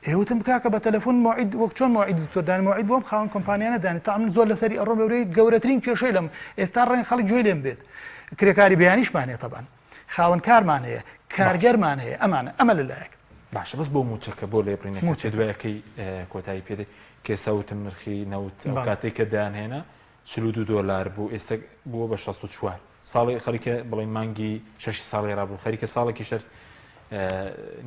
ئێوتم کاکە بە تەلەفۆن مۆعید وەک چۆن مۆعید تۆدان مۆعید بۆم خاوەن کۆمپانیانە دانی تا من زۆر لەسەری ئەڕۆ بەورەی گەورەترین کێشەی لەم ئێستا ڕێن خەڵک گوێ لێم بێت کرێکاری بەیانیشمان هەیە تەبان خاوەن کارمان هەیە کارگەرمان هەیە ئەمە لەلایەک باشە بەس بۆ موچەکە بۆ لێبڕینەکە دوایەکەی کۆتایی پێدەی کێسەوتم نرخی نەوت ئەو کاتێک کە دایانهێنا $42 بوو ئێستا بووە بە 64 ساڵی خەریکە بڵین مانگی 6 ساڵی ڕابوو خەریکە ساڵێکی شەر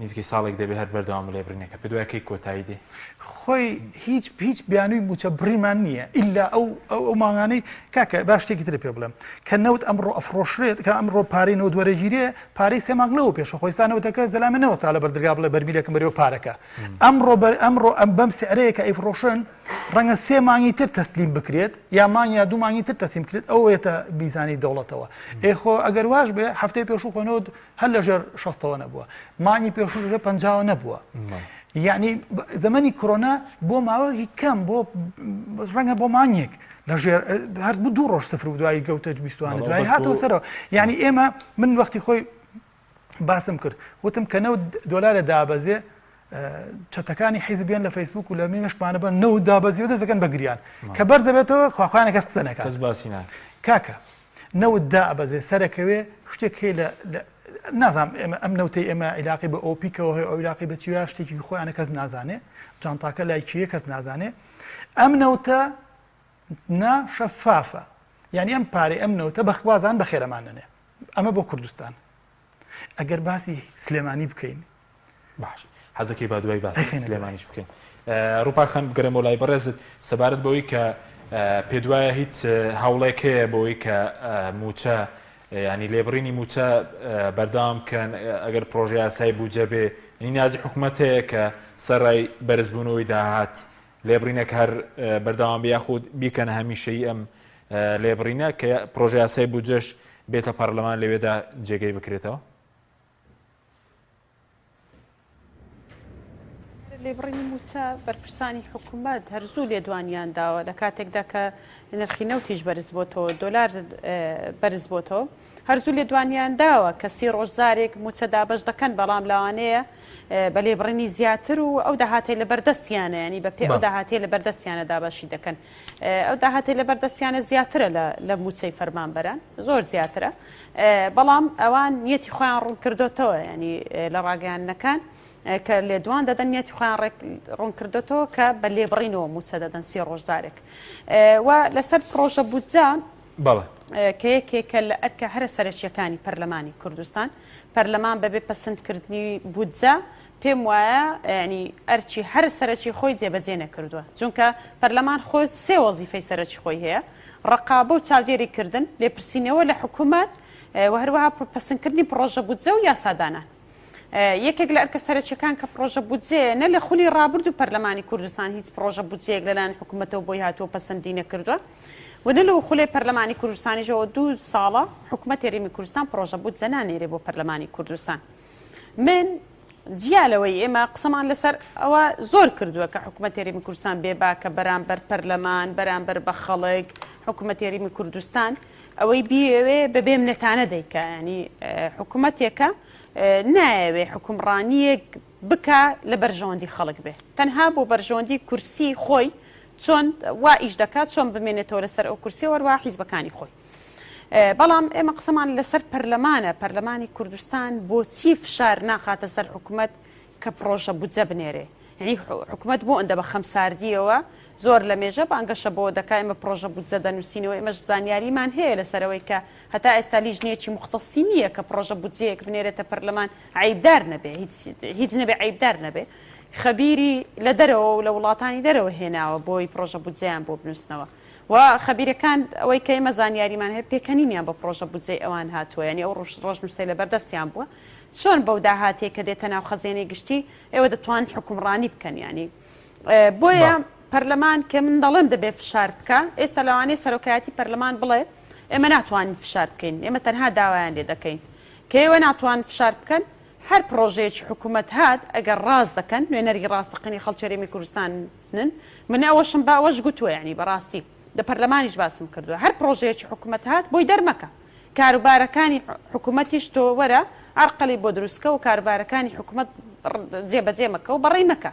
نزیکەی ساڵێک دەبێت هەر بەردەوام لێبرینەکە پێ دوایەکەی کۆتایی دێ خۆی هیچ بیانووی موچە بڕیمان نییە ئللا ئەو ماغانەی کاکە باش شتێکی تر پێ بڵێم کە نەوت ئەمڕۆ ئەفرۆشرێت کە ئەمڕۆ پارەی نەوت وەرەگیریە پارەی سێ مانگ لەوە پێشە خۆی سانەوتەکە زەلامە نەوەستا لە بەردرگا بڵێ بەرمیلەکەم بەرەوە پارەکە ئەمڕۆ ئەم بەم سعرەیە کە ئەیفرۆشن ڕەنگە سێ مانگی تر تەسلیم بکرێت یا مانگ یا دوو مانگی تر تەسلیم بکرێت ئەوەیەتە بیزانی دەوڵەتەوە ئێخۆ ئەگەر واش بێ هەفتەی پێشوو خۆنەوە هەر لەژێر 60ەوە نەبووە مانگی پێشوو لەژێر 50 نەبووە یعنی زمانی کۆرۆنا بۆ ماوەیەکی کەم بۆ ڕەنگە بۆ مانگێک لەژێر هەر دوو ڕۆژ سفر و دوایی گەوتە 20 دوای هاتەوە سەرەوە یعنی ئێمە من وەختی خۆی باسم کرد وتم کە $9 دابەزێ چەتەکانی حیزبیان لە فەیسبوک و لە مێشکمانە بە $9 دابەزی دەزەکەن بە گریان کە بەرزە بێتەوە خواخوایانە کەس قسە نەکات کەس باسی ناکات کاکە $9 دابەزێ سەرەکەوێ شتێک هەیە لە نازام ئەم نەوتەی ئێمە عیلاقی بە ئۆپیکەوە هەیە ئەو عیلاقی بە چیا شتێکی خۆیانە کەس نازانێ جانتاکە لای کیە کەس نازانێ ئەم نەوتە ناشەفافە یعنی ئەم پارەی ئەم نەوتە بەخوازان بەخێرەمانەنێ ئەمە بۆ کوردستان ئەگەر باسی سلێمانی بکەین باش حەزەکەی با دوای باسی سلێمانیش بکەین ڕووپا خان بگەرەمەوە لای بەڕێزت سەبارەت بەوەی کە پێ دوایە هیچ هەوڵێک هەیە بەوەی کە موچە ینی لێبڕینی موچە بەردەوام بکەن ئەگەر پرۆژه یاسای بوجە بێ نازی حکوومەت هەیە کە سەرڕای بەرزبوونەوەی داهات لێبڕینێک هەر بەردەوام بە یاخود بیکەنە هەمیشەی ئەم لێبڕینە کە پرۆژه یاسای بوجەش بێتە پەرلەمان لەوێدا جێگەی بکرێتەوە لێبڕینی موچە بەرپرسانی حکوومەت هەرزوو لێدوانیان داوە لە کاتێکدا کە نرخی نەوتیش بەرز بۆتەوە $، بەرز بۆتەوە هەرزوو لێدوانیان داوە کە 30 ڕۆژ جارێک موچە دابەش دەکەن بەڵام لەوانەیە بە لێبڕینی زیاتر و ئەو داهاتەی لە بەردەستیانە ینی بە پێ ئەو داهاتەی لە بەردەستیانە دابەشی دەکەن ئەو داهاتەی لە بەردەستیانە زیاترە لە موچەی فەرمانبەران زۆر زیاترە بەڵام ئەوان نیەتی خۆیان ڕوون کردوتەوە ینی لە ڕاگەیانەکان کە لێدوان دەدەن نیەتی خۆیان ڕوون کردوتەوە کە بە لێبڕینەوە موچە دەدەن 30 ڕۆژ جارێک و لەسەر پرۆژە بودجە کە یەکێکە لە ئەرکە هەرە سەرەکیەکانی پەرلەمانی کوردستان پەرلەمان بەبێ پەسەندکردنی بودجە پێم وایە ینی ئەرچی هەر سەرەکی خۆی جێبەجێ نەکردووە چونکە پەرلەمان خۆی 3 وەزیفەی سەرەکی خۆی هەیە ڕقابە و چاودێریکردن لێپرسینەوە لە حکوومەت و هەروەها پەسەندکردنی پرۆژە بودجە و یاسادانان یەکێک لە ئەرکە سەرەکیەکان کە پرۆژە بودجێ نە لە خولی ڕابرد و پەرلەمانی کوردستان هیچ پرۆژە بودجەیەک لەلایەن حکوومەتەوە بۆی هاتووە پەسەندی نەکردووە ونە لەو خولێ پەرلەمانی کوردستانیژەوە 2 ساڵە حکوومەت هێرمی کوردستان پرۆژە بودجە نانێرێ بۆ پەرلەمانی کوردستان من جیالەوەی ئێمە قسەمان لەسەر ئەوە زۆر کردووە کە حکوومەت هێرمی کوردستان بێباکە بەرامبەر پەرلەمان بەرامبەر بە خەڵک حکوومەت هێرمی کوردستان ئەوەی بیەوێ بەبێ منەتانە دەیکە ینی حکوومەتێکە نایەوێ حکومڕانیەک بکە لە بەرژەوەندی خەڵک بێ تەنها بۆ بەرژەوەندی کورسی خۆی چۆن وا ئیش دەکات چۆن بمێنێتەوە لەسەر ئەو کورسی وەروە حیزبەکانی خۆی بەڵام ئێمە قسەمان لەسەر پەرلەمانە پەرلەمانی کوردستان بۆچی فشار ناخاتە سەر حکوومەت کە پرۆژە بودجە بنێرێ یعنی حکوومەت بۆ ئەندە بە خەمساردیەوە زۆر لە مێژە بانگەشە بۆ دەکای ئمە پرۆژە بودجە دەنووسینەوە ئێمەش زانیاریمان هەیە لەسەرەوەی کە هەتا ئێستا لیژنەیەکی مختصی نییە کە پرۆژە بودجەیەک بنێرێتە پەرلەمان عیبدار نەبێ هیچ نەبێ عیبدار نەبێ خەبیری لە دەرەوە و لە وڵاتانی دەرەوە هێناوە بۆی پرۆژە بودجەیان بۆ بنووسنەوە و خەبیرەکان ئەوەی کە ئێمە زانیاریمان هەیە پێکەنینیان بە پرۆژە بودجەی ئەوان هاتووە ینی ئەو ڕۆژنووسەی لە بەردەستیان بووە چۆن بەو داهاتێک کە دێتە ناو خەزێنەی گشتی ئێوە دەتوان حکومڕانی بکەن ینی بۆیە پەرلەمان کە من دەڵێم دەبێت فشار بکە ئێستا لەوانەیە سەرۆکایەتی پەرلەمان بڵێ ئێمە ناتوانین فشار بکەین ئێمە تەنها داوایان لێ دەکەین کە ئێوە ناتوان فشار بکەن هەر پرۆژەیەکی حکوومەت هات ئەگەر ڕاست دەکەن نوێنەری ڕاستەقینی خەڵکی هەرێمی کوردستانن من ئەوەشم باوەش گوتووە ینی بەڕاستی لە پەرلەمانیش باسم کردووە هەر پرۆژەیەکی حکوومەت هات بۆی دەرمەکە کاروبارەکانی حکوومەتیش تۆ وەرە ئەرقەلی بۆ دروستکە و کاروبارەکانی حکوومەت جێبەجێ مەکە و بەڕێی مەکە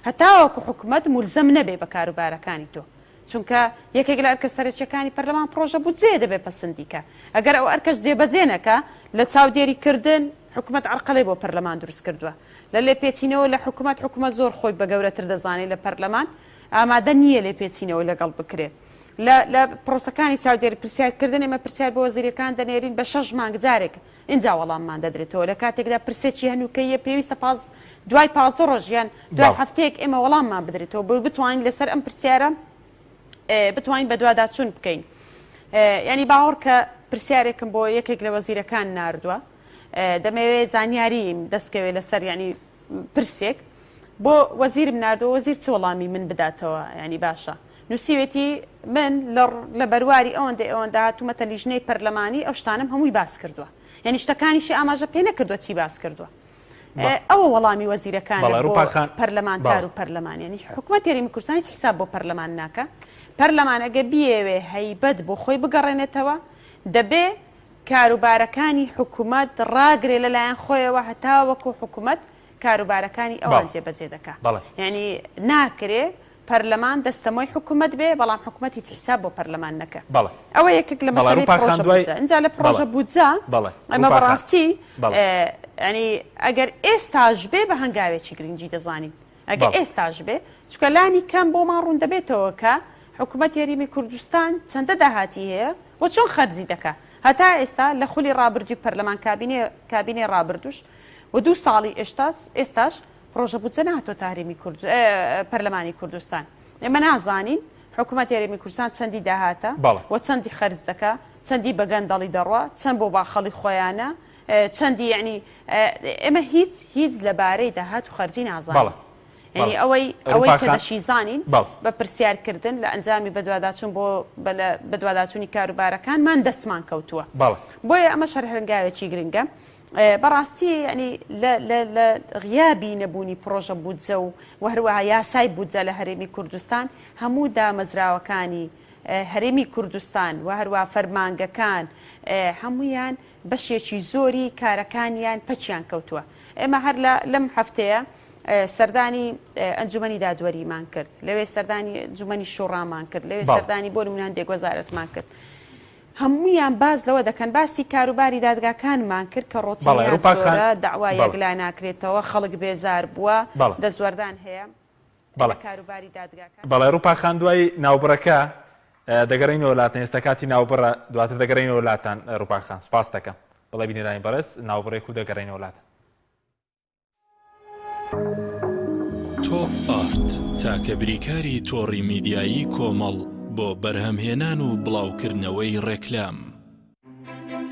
هەتاوەکو حکوومەت مولزەم نەبێ بە کاروبارەکانی تۆ چونکە یەکێک لە ئەرکە سەرەکیەکانی پەرلەمان پرۆژە بودجێ دەبێ پەسەندیکە ئەگەر ئەو ئەرکەش جێبەجێ نەکە لە چاودێریکردن حکوومەت عەرقەڵی بۆ پەرلەمان دروست کردووە لە لێپێچینەوە لە حکوومەت زۆر خۆی بە گەورەتر دەزانێت لە پەرلەمان ئامادە نییە لێپێچینەوە لەگەڵ بکرێت لە پرۆسەکانی چاودێری پرسیارکردن ئێمە پرسیار بە وەزیرەکان دەنێرین بە 6 مانگ جارێک اینجا وەڵاممان دەدرێتەوە لە کاتێکدا پرسێکی هەنووکەیە پێویستە دوای 15 ڕۆژیان دوای هەفتەیەک ئێمە وەڵاممان بدرێتەوە بۆ بتوانین لەسەر ئەم پرسیارە بتوانین بە دوواداچوون بکەین. ینی باوەڕ کە پرسیارێکم بۆ یەکێک لە وەزیرەکان ناردووە دەمەوێت زانیاریم دەستکەوێت لەسەر ینی پرسێک بۆ وەزیرم ناردەوە وەزیر چ وەڵامی من بداتەوە ینی باشە نووسیوێتی من لە بەرواری ئەوەندە هاتوومەتە لیژنەی پەرلەمانی ئەو شتانم هەمووی باس کردووە یعنی شتەکانیشی ئاماژە پێ نەکردووە چی باس کردووە ئەوە وەڵامی وەزیرەکان بۆ پەرلەمانتار و پەرلەمانی حکوومەت یاریمی کوردستان هیچ حساب بۆ پەرلەمان ناکە پەرلەمان ئەگە بیەوێ هەیبەت بۆ خۆی بگەڕێنێتەوە دەبێ کاروبارەکانی حکوومەت ڕاگرێ لەلایەن خۆیەوە هەتا وەکو حکوومەت کاروبارەکانی ئەوان جێبەجێ دەکات ینی ناکرێ پەرلەمان دەستەمۆی حکوومەت بێ بەڵام حکوومەت هیچ حساب بۆ پەرلەمان نەکە ئەوە یەکێک لە مەسەلەی پرۆژە بودجە اینجا لە پرۆژە بودجە ئەمە بەڕاستی ینی ئەگەر ئێستاش بێ بە هەنگاوێکی گرنگی دەزانین ئەگەر ئێستاش بێ چکە لانی کەم بۆمان ڕوون دەبێتەوە کە حکوومەت یاریمی کوردستان چەندە داهاتی هەیە بۆ چۆن خەرجی دەکات هەتا ئێستا لە خولی ڕابردووی پەرلەمان کابینێ ڕابردوش و 2 ساڵی ئێستاش پرۆژە بودجە نهاتۆ هەرێمی پەرلەمانی کوردستان ئێمە نازانین حکوومەت یاریمی کوردستان چەندی داهاتە و چەندی خەرج دەکات چەندی بە گەندەڵی دەڕوە چەند بۆ باخەڵی خۆیانە چەندی یعنی ئێمە هیچ لەبارەی داهات و خەرجی نازانین ینی ئەوەی کە دەشیزانین بە پرسیارکردن لە ئەنجامی بەدواداچوون بۆ بەدواداچوونی کاروبارەکان دەستمان کەوتووە بۆیە ئەمە شەر هەنگاوێکی گرنگە بەڕاستی ینی لە غیابی نەبوونی پرۆژە بودجە و هەروەها یاسای بودجە لە هەرێمی کوردستان هەموو دامەزراوەکانی هەرێمی کوردستان و هەروە فەرمانگەکان هەمویان بەشێکی زۆری کارەکانیان پەچیان کەوتووە ئێمە هەر لەم هەفتەیە سەردانی ئەنجومەنی دادوەریمان کرد لەوێ سەردانی ئەنجومەنی شوڕامان کرد لەوێ سەردانی بۆ نمونە هەندێک وەزارەتمان کرد هەموویان باز لەوە دەکەن باسی کاروباری دادگاکانمان کرد کە ڕۆتینیان زۆرە داوا یەکلا ناکرێتەوە خەڵک بێزار بووە دەزوەردان هەیە کاروباری دادگاکان بەڵێ ڕووپا خان دوای ناوبڕەکە دەگەڕینەوە وڵاتان ئێستا کاتی ناوبڕە دواتر دەگەڕینەوە وڵاتان ڕووپا خان سوپاس دەکەم بەڵێ بینەرانی بەڕێز ناوبڕێک و دەگەڕینەوە وڵاتان تۆپ ئارت تاکە بریکاری تۆڕی میدیایی کۆمەڵ بۆ بەرهەمهێنان و بڵاوکردنەوەی ڕێکلام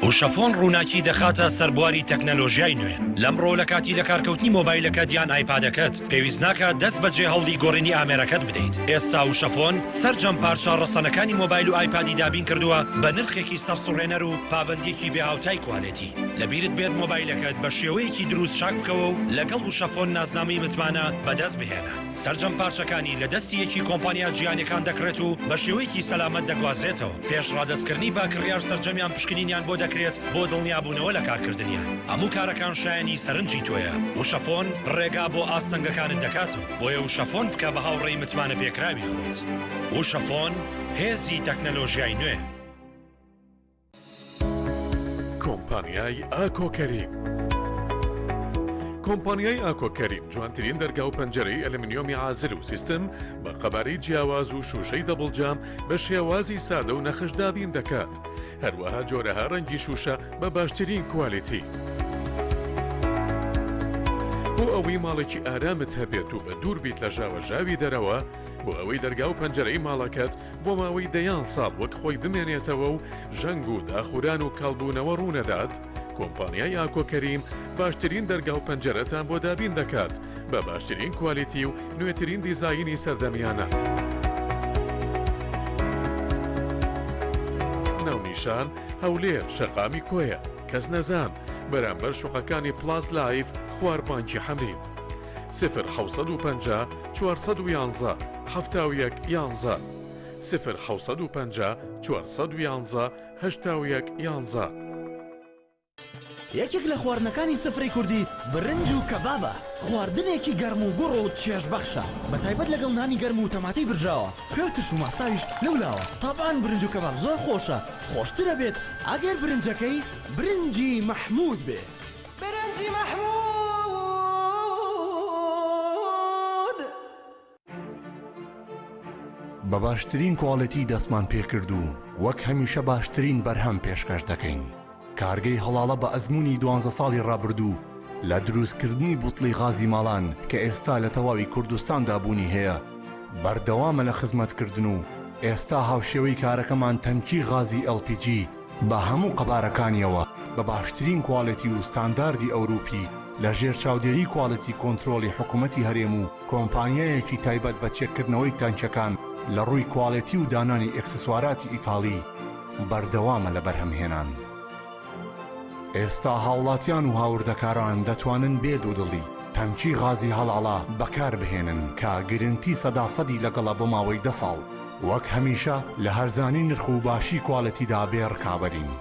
وشەفۆن ڕووناکی دەخاتە سەربواری تەکنەلۆژیای نوێ لەمڕۆ لە کاتی لە کارکەوتنی مۆبایلەکەت یان ئایپادەکەت پێویست ناکە دەست بەجێ هەوڵی گۆڕینی ئامێرەکەت بدەیت ئێستا وشەفۆن سەرجەم پارچە ڕەسەنەکانی مۆبایل و ئایپادی دابین کردووە بە نرخێکی سەرسوڕێنەر و پابندێکی بێهاوتای کوالێتی لەبیرت بێت مۆبایلەکەت بە شێوەیەکی دروست چاک بکەوە و لەگەڵ وشەفۆن نازنامەی متمانە بەدەست بهێنە سەرجەم پارچەکانی لە دەستی یەکی کۆمپانیا جیهانیەکان دەکرێت و بە شێوەیەکی سەلامەت دەگوازرێتەوە پێش ڕادەستکردنی با کڕیار سەرجەمیان پشکنینیان بۆ دەکرێت بۆ دڵنیابوونەوە لە کارکردنیان هەموو کارەکان شایانی سەرنجی تۆیە وشەفۆن ڕێگا بۆ ئاستەنگەکانت دەکاتەوە بۆیە وشەفۆن بکە بە هاوڕێی متمانە پێکراوی خۆت وشەفۆن هێزی تەکنەلۆژیای نوێ کۆمپانیای ئاکۆکەریم کۆمپانیای ئاکۆکەریم جوانترین دەرگا و پەنجەرەی ئەلمینیۆمی عازل و سیستم بە قەبارەی جیاواز و شوشەی دەبڵجام بە شێوازی سادە و نەخشدابین دەکات هەروەها جۆرەها ڕەنگی شوشە بە باشترین کوالیتی بۆ ئەوەی ماڵێکی ئارامت هەبێت و بە دوور بیت لە ژاوەژاوی دەرەوە بۆ ئەوەی دەرگا و پەنجەرەی ماڵەکەت بۆ ماوەی 10 ساڵ وەک خۆی بمێنێتەوە و ژەنگ و داخوران و کاڵبوونەوە ڕوونەدات کۆمپانیای ئاکۆکەریم باشترین دەرگا و پەنجەرەتان بۆ دابین دەکات بە باشترین کوالیتی و نوێترین دیزاینی سەردەمیانە ناونیشان هەولێر شەقامی کۆیە کەس نەزان بەرامبەر شوقەکانی پلاس لایف خواردبانکی حەمرین 0 411 11 0 411 11 یەکێک لە خواردنەکانی سفرەی کوردی برنج و کەبابە خواردنێکی گەرم و گوڕ و چێژبەخشە بە تایبەت لەگەڵ نانی گەرم و تەماتەی برژاوە خوێتش و ماستاویش لەولاوە تاپان برنج و کەباب زۆر خۆشە خۆشترە بێت ئەگەر برنجەکەی برنجی مەحموود بێت برنجی مەحموود بە باشترین کواڵەتی دەستمان پێکرد و وەک هەمیشە باشترین بەرهەم پێشکەش دەکەین. کارگەی هەڵاڵە بە ئەزمموی 12 ساڵی ڕابردوو لە دروستکردنی بوتڵی غازی ماڵان کە ئێستا لە تەواوی کوردستاندا بوونی هەیە بەردەوامە لە خزمەتکردن و ئێستا هاوشێوەی کارەکەمان تەنکی غازی LPG بە هەموو قەبارەکانیەوە بە باشترین کواڵەتی و ستانداردی ئەوروپی لە ژێر چاودێری کواڵەتی کۆنتترۆلی حکوومەتی هەرێم و کۆمپانیایەکی تایبەت بە چێککردنەوەی تانچەکان لە ڕووی کواڵەتی و دانانی ئەکسسوارات ئیتاڵی بەردەوامە لە بەرهەمهێنان. ئێستا هاوڵاتیان و هاوردەکاران دەتوانن بێ دوودڵی تەنکی غازی هەڵاڵا بەکار بهێنن کە گرنتی 100% لەگەڵە بۆ ماوەی 10 ساڵ. وەک هەمیشە لە هەرزانی نرخ و باشی کواڵەتیدا بێڕکابەرین.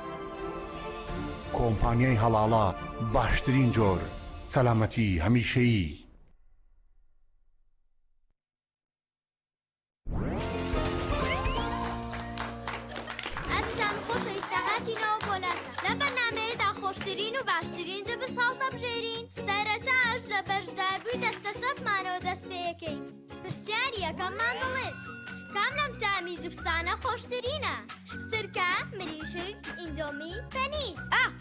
کۆمپانیای هەڵاڵا باشترین جۆر سەلامەتی هەمیشەیی. خۆشترین و باشترین جە بساڵ دەبژێرین سەرەتاش لە بەشداربووی دەستە سەفمانەوە دەست پێەکەین. پرسیاری یەکەممان دەڵێت کام لەم تامی جوبسانە خۆشترینە؟ سرکە، مریشک، ئیندۆمی، پەنیر.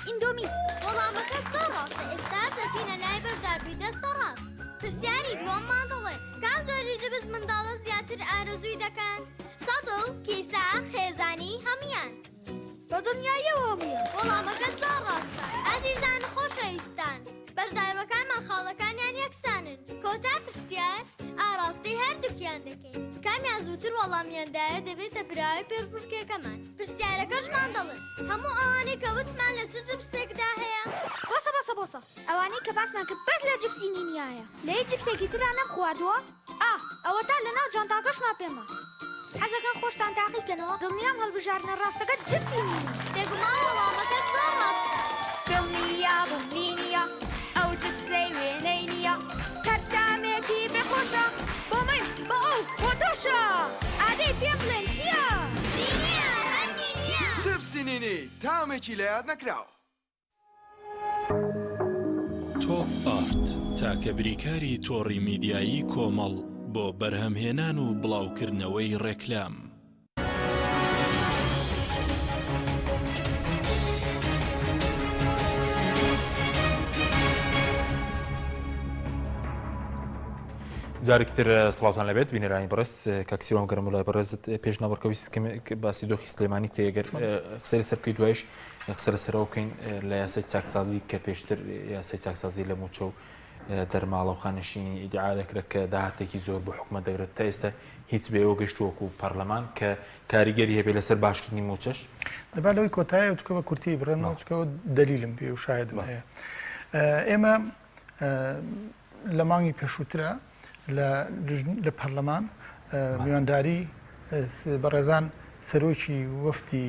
ئیندۆمی. وەڵامەکە زۆر ڕاستە. ئێستا دەچینە لای بەشداربووی دەستە ڕاست. پرسیاری دووەممان دەڵێت کام جۆری جبس منداڵە زیاتر ئارەزووی دەکەن؟ سەدڵ، کیسە، خێزانی هەمویان. بە دنیایەوە بووە. وەڵامەکە زۆر ڕاستە. ئازیزان خۆشەویستان، بەشدارەکانمان خاڵەکانیان یەکسانن. کۆتا پرسیار ئاڕاستی هەردووکیان دەکەین. کامیان زووتر وەڵامیاندایە دەبێتە براوی پێشبڕکێکەمان. پرسیارەکەشمان دەڵێن هەموو ئەوانەی کە وتمان لە چ جبسێکدا هەیە؟ بۆسە ئەوانەی کە باسمان کرد بەس لە جبسی نینیایە. لە هیچ جبسێکی ترا نەم خواردووە؟ ئەوە تا لەناو جانتاکەشمان پێما. حەزەکان خۆشتان تاقیکەنەوە دڵنیام هەڵبژارنە ڕاستەکە جبسی نینی. بێگومان وەڵامەکە زۆر ڕاستە. دڵنیە ئەو جبسەی وێنەی نییە. کەرتامێکی بێخۆشە بۆ من بە ئەو بۆ تۆشە. ئادەی پێ بڵێن چییە؟ نینیە هەر نینیە. جبسی نینی تامێکی لە یاد نەکراوە. تۆپ ئارت تاکە بریکاری تۆڕی میدیایی کۆمەڵ بۆ بەرهەمهێنان و بڵاوکردنەوەی ڕێکلام. جارێکتر سڵاوتان لەبێت بینەرانی بەڕێز کاکسیرۆم گەرم و لای بەڕێزت پێش ناوەڕکەویست باسی دۆخی سلێمانی کە ئەگەر قسەی لەسەر بکەی دوایش قسە لەسەرەوە بکەین لە یاسای چاکسازی کە پێشتر یاسای چاکسازی لە موچە و دەرماڵە و خانشینی ئیدعا دەکرێت کە داهاتێکی زۆر بۆ حکومەت دەگرێت تا ئێستا هیچ بێەوە گەشتووەکو پەرلەمان کە کاریگەری هەبێ لەسەر باشکردنی موچەش دەبا لەوەی کۆتایە چکە بە کورتی بڕێنەوە چکەوە دەلیلم پێ و شایدم هەیە. ئێمە لە مانگی پێشووترە لە پەرلەمان میوانداری بەڕێزان سەرۆکی وەفدی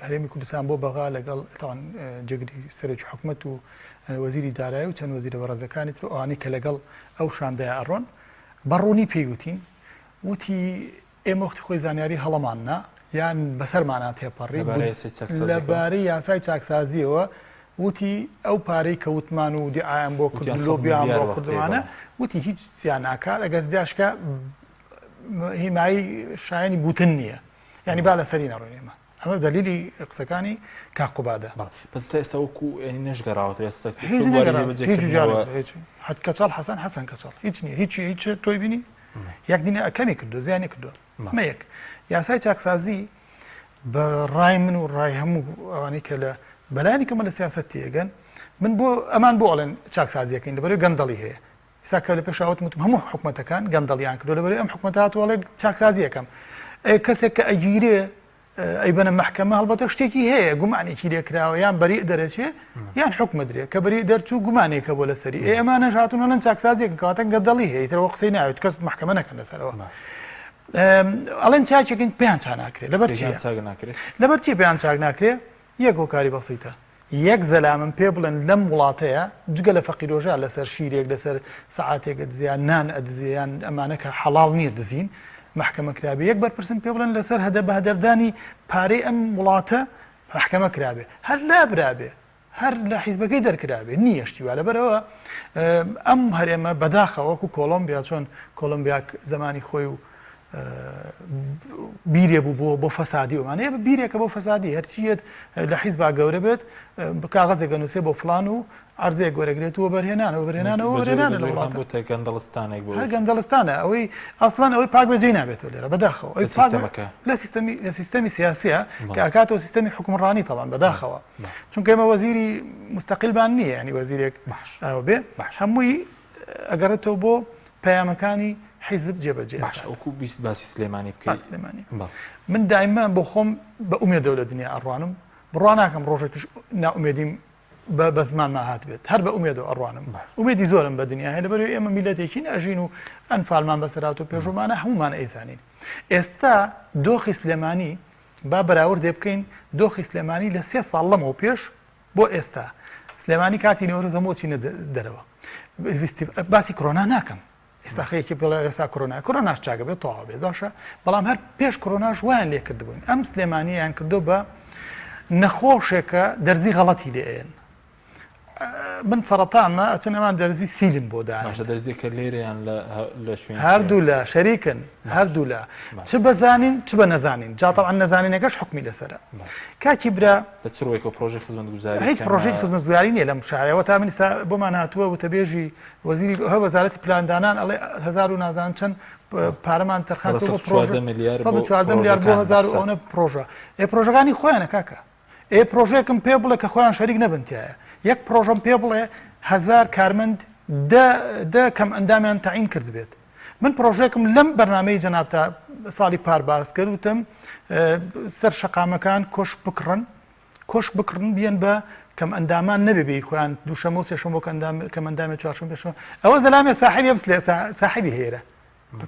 هەرێمی کوردستان بۆ بەغا لەگەڵ تاوان جگری سەرۆکی حکومەت و وەزیری دارایی و چەند وەزیرە بەڕێزەکانی تر ئەوانەی کە لەگەڵ ئەو شاندای ئەڕۆن بەڕوونی پێیوتین وتی ئێمە وەختی خۆی زانیاری هەڵەماننا یان بەسەرمانە تێپەڕی لەبارەی یاسای چاکسازیەوە وتی ئەو پارەی کەوتمان و دیعاەن بۆ کردن لۆبیان بۆ کردوانە وتی هیچ سیان ناکات ئەگەر جاشکە هیمایی شایانی بوتن نییە یعنی با لەسەری نەڕۆین ئێمە ئەمە دلیلی قسەکانی کاقوبادە بەس تا ئێستا وەکو نەشگەڕاوەوە حەت کەچاڵ حەسەن کەچاڵ هیچ نییە هیچ تۆی بینی یەک دینە ئەکەمی کردو زیانی کردو مەیەک یاسای چاکسازی بە ڕای من و ڕای هەموو ئەوانەی کە لە بەلایانی کەمە لە سیاست تێگەن من بۆ ئەمان بۆ ئەڵێن چاکسازیەکەین لەبەرەوەی گەندەڵی هەیە ئێستا کە لە پێشاوت وتم هەموو حکومەتەکان گەندەڵیان کردو لەبەرەوەی ئەم حکومەت هاتووەڵێ چاکسازی یەکەم کەسێک کە ئەگیرێ ئەیبەنە محکەمە هەڵبەتە شتێکی هەیە گومانێکی لێکراوە یان بەری دەرەچێ یان حکومە درێ کە بەری دەرچوو گومانێکە بۆ لەسەری ئەمانە هاتوونەڵەن چاکسازیەکە کەواتە گەندەڵی هەیە ترەوە قسەی ناوێت کەس محکەمە نەکەن لەسەرەوە ئەڵێن چاکێکن پێیان چا ناکرێت لەبەر چی پێیان چاک ناکرێت یەک هۆکاری بەسیتە یەک زەلامم پێ بڵێن لەم وڵاتەیە جگە لە فەقیرۆژە لەسەر شیرێک لەسەر سەعاتێک دزیان نان ئەدزیان ئەمانە کە حەڵاڵ نییە دزین محکەمە کرابێ یەک بەرپرسن پێ بڵێن لەسەر هەدە بەهدەردانی پارەی ئەم وڵاتە محکەمە کرابێ هەر لابرابێ هەر لە حیزبەکەی دەرکرابێ نییەشتیوا لەبەرەوە ئەم هەرێمە بەداخەوەکو کۆلۆمبیا چۆن کۆلۆمبیا زمانی خۆی و بیرێ بوو بۆ فەسادی ومانەیە بیرێکە بۆ فەسادی هەرچیت لە حیزب گەورە بێت کاغەزێک نووسێ بۆ فلان و عرضەیە گۆرەگرێتەوە بەرهێنانەوە لە وڵات گەندەڵستانێک هەر گەندەڵستانە ئەوەی ئەسڵان ئەوەی پاک بەجێ نابێتەوە لێرە بەداخەوە لە سیستەمی سیاسیە کە ئاکاتەوە سیستەمی حکومڕانی تەڵان بەداخەوە چونکە ئێمە وەزیری مستەقیلمان نییە ینی وەزیرێک بێ هەمووی ئەگەڕێتەوە بۆ پەیامەکانی حیزب جێبەجێ ئەوکو بیست باسی سلێمانی بکەیت سلێمانی من دائما بۆ خۆم بە ئومێدەوە لە دنیا ئەڕوانم بڕوان ناکەم ڕۆژێکیش ناومێدیم بە زمان ماهات بێت هەر بە ئومێدەوە ئەڕوانم ئومێدی زۆرم بە دنیا هەیە لەبەرەوەی ئێمە میلەتێکی ناژین و ئەنفالمان بەسەرات و پێشۆمانە هەمومان ئەیزانین ئێستا دۆخی سلێمانی با بەراوردێ بکەین دۆخی سلێمانی لە 3 ساڵ لەمەوە پێش بۆ ئێستا سلێمانی کاتی نەوەرە هەموو چینە دەرەوە باسی کۆرۆنا ناکەم ئێستاخەیەکی بڵێ ئێستا کۆرۆناش چاکە بێت تەواو بێت باشە بەڵام هەر پێش کۆرۆناش وایان لێ کردبووین ئەم سلێمانییان کردو بە نەخۆشێکە دەرزی غەڵەتی لێن من سەرەتانمە ئەچەن ئەمان دەرزی سیلم بۆ دانا دەرزیکە لێرەیان لە شوێن هەردوو لە شەریکن هەردوو لە چ بەزانین چ بە نەزانین جاتەڵان نەزانینەکەش حکمی لەسرە کاکی برا لە چڕێکەوە پرۆژەی خزمەتگوزاری هیچ پرۆژەی خزمەتگوزاری نییە لەم شارەوە تا من ئێستا بۆمان هاتووە وتەبێژی وەزیری هە وەزارەتی پلاندانان ئەڵێ هەزار و نازانم چەند پارەمان تەرخان بۆ پرۆژە 114 میلیارد بۆ 1000 ئەوە پرۆژە پرۆژەکانی خۆیانە کاکە پرۆژەیەکم پێ بڵێ کە خۆیان شەریک نەبنتیایە یەک پرۆژەم پێ بڵێ 1000 کارمەند کەم ئەندامیان تەعین کرد بێت من پرۆژێکم لەم بەرنامەی جەنابتە ساڵی پار باس کرد وتم سەر شەقامەکان کۆش بکڕن بیان بە کەم ئەندامان نەبێ خۆیان دووشەمە و سێشەمە کەم ئەندامی چوارشەمە پێشەمە ئەوە زەلامێ ساحیبی ساحیبی هەیە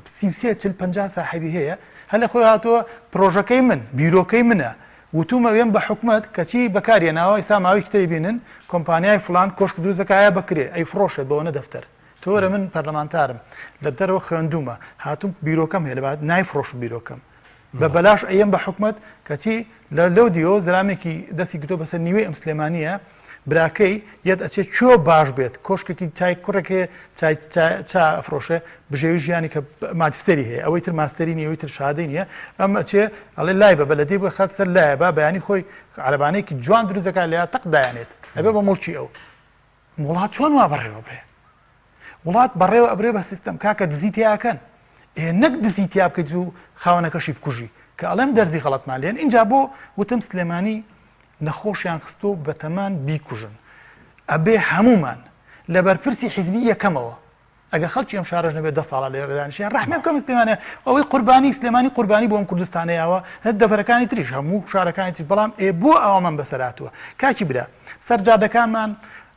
30-50 ساحیبی هەیە هەر لە خۆی هاتووە پرۆژەکەی من بیرۆکەی منە وتومە وێن بە حکومت کەچی بەکارێناوە ئێستا ماوەی کتەی بینن کۆمپانیای فلان کۆشک دروستەکایە بکرێ ئەی فرۆشێت بەوەنە دەفتەر تۆرە من پەرلەمانتارم لە دەرەوە خوێندومە هاتووم بیرۆکەم هەیە لەبات نایفرۆش بیرۆکەم بە بەلاش ئەیەم بە حکومت کەچی لەو دیۆ زرامێکی دەستی گتۆ بەسەر نیوەی ئەم سلێمانیە براکەی یەت ئەچێت چۆ باش بێت کۆشکێکی چای کوڕێکێ چا ئەفرۆشێ بژێوی ژیانی کە ماجستەری هەیە ئەوەی تر ماستەری نیە ئەوەی تر شادەی نییە ئەم ئەچێ ئەڵێ لای بە بەلەدی بە خەت سەر لایە با بەیانی خۆی عەرەبانەیەکی جوان دروستەکە لە تەق دایانێت ئەبێ بە مڵکی ئەو وڵات چۆن وا بەڕێوە برێ وڵات بەڕێوە ئەبرێ بە سیستەم کاکە دزیتیاکەن نەک دزیتیا بکەیت و خاوەنەکەشی بکوژی کە ئەڵێم دەرزی غەڵەتمان لێن اینجا بۆ وتم سلێمانی نەخۆشیان خستۆ بەتەمان بیکوژن ئەبێ هەمومان لە بەرپرسی حیزبی یەکەمەوە ئەگە خەڵکی ئەم شارەش نەبێت 10 ساڵە لێرەدانیشیان ڕەحمێ بکەم سلێمانە ئەوەی قوربانی سلێمانی قوربانی بۆ ئەم کوردستانەیەوە دەبەرەکانی تریش هەموو شارەکانی تر بەڵام بۆ ئەومان بەسەراتوە کاکی برا سەرجادەکانمان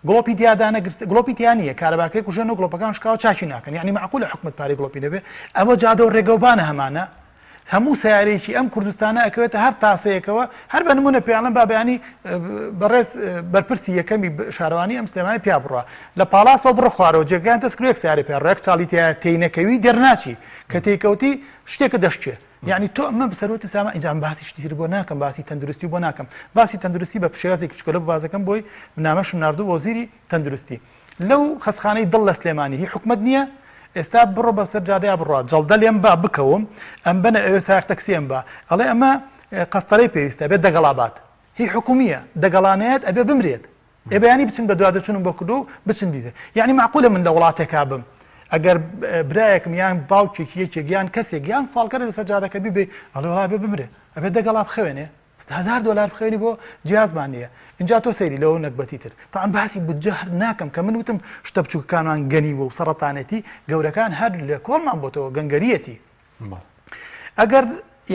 گڵۆپی تیادانە گڵۆپی تیانە کارەباکەی کوژێن و گڵۆپەکان شکاو چاکی ناکەن یعنی معقولە حکومت پارەی گڵۆپی نەبێ ئەوە جادە و ڕێگەوبانە هەمانە هەموو سیارێکی ئەم کوردستانە ئەکەوێتە هەر تاسەیەکەوە هەر بە نمونە پیاڵم بابیانی بەڕێز بەرپرسی یەکەمی شارەوانی ئەم سلێمانی پیا بڕە لە پاڵاسەوە بڕە خوارەوە جێگەیان دەستکرێک سیارە پێ ڕێک چاڵیتیە تینەکەوی دەرناچی کە تێکەوتی شتێکە دەشتێ یعنی تۆ ئەمە بەسەرەوەی ساما ئینجام باسی شتیر بۆ ناکەم باسی تەندروستی بۆ ناکەم باسی تەندروستی بە پشێوازێکی بچکۆلە بازەکەم بۆی نامەشم ناردوو وەزیری تەندروستی لەو خەسخانەی دڵ لە سلێمانی هی حکومت نییە ئێستا بڕۆ بە سەر جادەیە بڕات جەڵدە لێم با بکەوم ئەم بنە ئەوێ ساق تەکسیم بە ئەڵێ ئەمە قەستەرەی پێویستە بێت دەگەڵابات هی حکومیە دەگەڵانەیەت ئەبێ بمرێت ئێبیانی بچن بە دوادەچونم بۆ کردو بچن دیدە یعنی معقولە من لە وڵاتێکا بم ئەگەر برایەکم یان باوکێکی یەکێک یان کەسێک یان ساڵکەرە لە سەرجادەکە بیبێ ئەڵێ وڵا بێ بمرێ ئەبێ دەگەڵا بخەوێنێ $1000 بخێنی بۆ جیازمان نییە اینجا تۆ سەیری لەوە نەکبەتی تر تاان باسی بودجە هەر ناکەم کە من وتم شتە بچووکەکانمان گەنیوە و سەرەتانەتی گەورەکان هەر لە کۆڵمان بۆتەوە گەنگەریەتی ئەگەر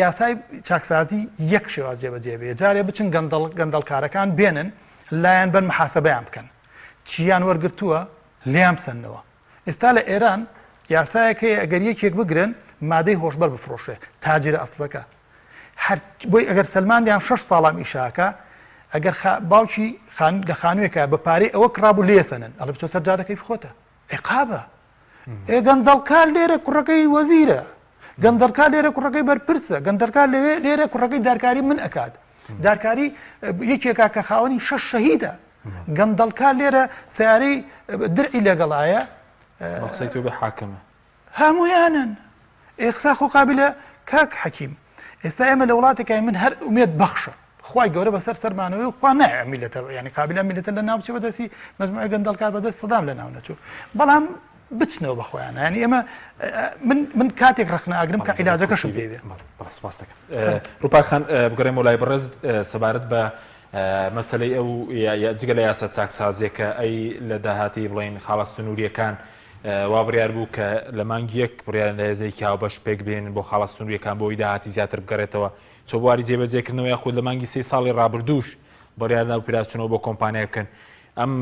یاسای چاکسازی یەک شێواز جێبەجێ بێ جارێ بچن گەندەڵکارەکان بێنن لایەن بن محاسەبەیان بکەن چیان وەرگرتووە لیان بسەنەوە ئێستا لە ئێران یاسایەکەی ئەگەر یەکێک بگرن مادەی هۆشبەر بفرۆشێ تاجرە ئەسڵەکە بۆی ئەگەر سلماندیان 6 ساڵام ئیشاکە ئەگەر باوکی لە خانوویەکە بە پارەی ئەوە کڕابوو لێسەنن ئەڵە بچۆ سەرجادەکەی بخۆتە عقابە گەندەڵکار لێرە کوڕەکەی وەزیرە گەندەڵکار لێرە کوڕەکەی بەرپرسە گەندەڵکار لێرە کوڕەکەی دارکاری من ئەکات دارکاری یەکێکا کە خاوەنی 6 شەهیدە گەندەڵکار لێرە سیارەی درعی لەگەڵایە قسەی تۆ بە حاکمە هەمویانن ئێستا خۆ قابلە کاک حەکیم ئێستا ئێمە لە وڵاتێکە من هەر ئومێد بەخشە خی گەورە بەسەر سەرمانەوەی خوا نایە میلەتە ینی قابلە میلەتە لە ناوچێ بەدەستی مەجموعە گەندەڵکار بەدەست سەدام لە ناو نەچوو بەڵام بچنەوە بەخۆیان ینی ئێمە من کاتێک ڕخناگرم کە عیلاجەکەشم پێوێ سپاس دەکەم ڕووپاکخان بگەڕێمە لای بەڕێز سەبارەت بە مەسلەی ئەو جگە لە یاسا چاکسازیەکە ئەی لە داهاتی بڵین خاڵە سنووریەکان وا بڕیار بوو کە لە مانگی یەک بڕیان لە هێزەی کاو بەش پێک بێن بۆ خاڵە سنووریەکان بۆی داهاتی زیاتر بگەڕێتەوە چۆ بواری جێبەجێکردنەوەی خود لە مانگی 3 ساڵی ڕابردووش بڕیاردا و پیرچونەوە بۆ کۆمپانیا بکەن ئەم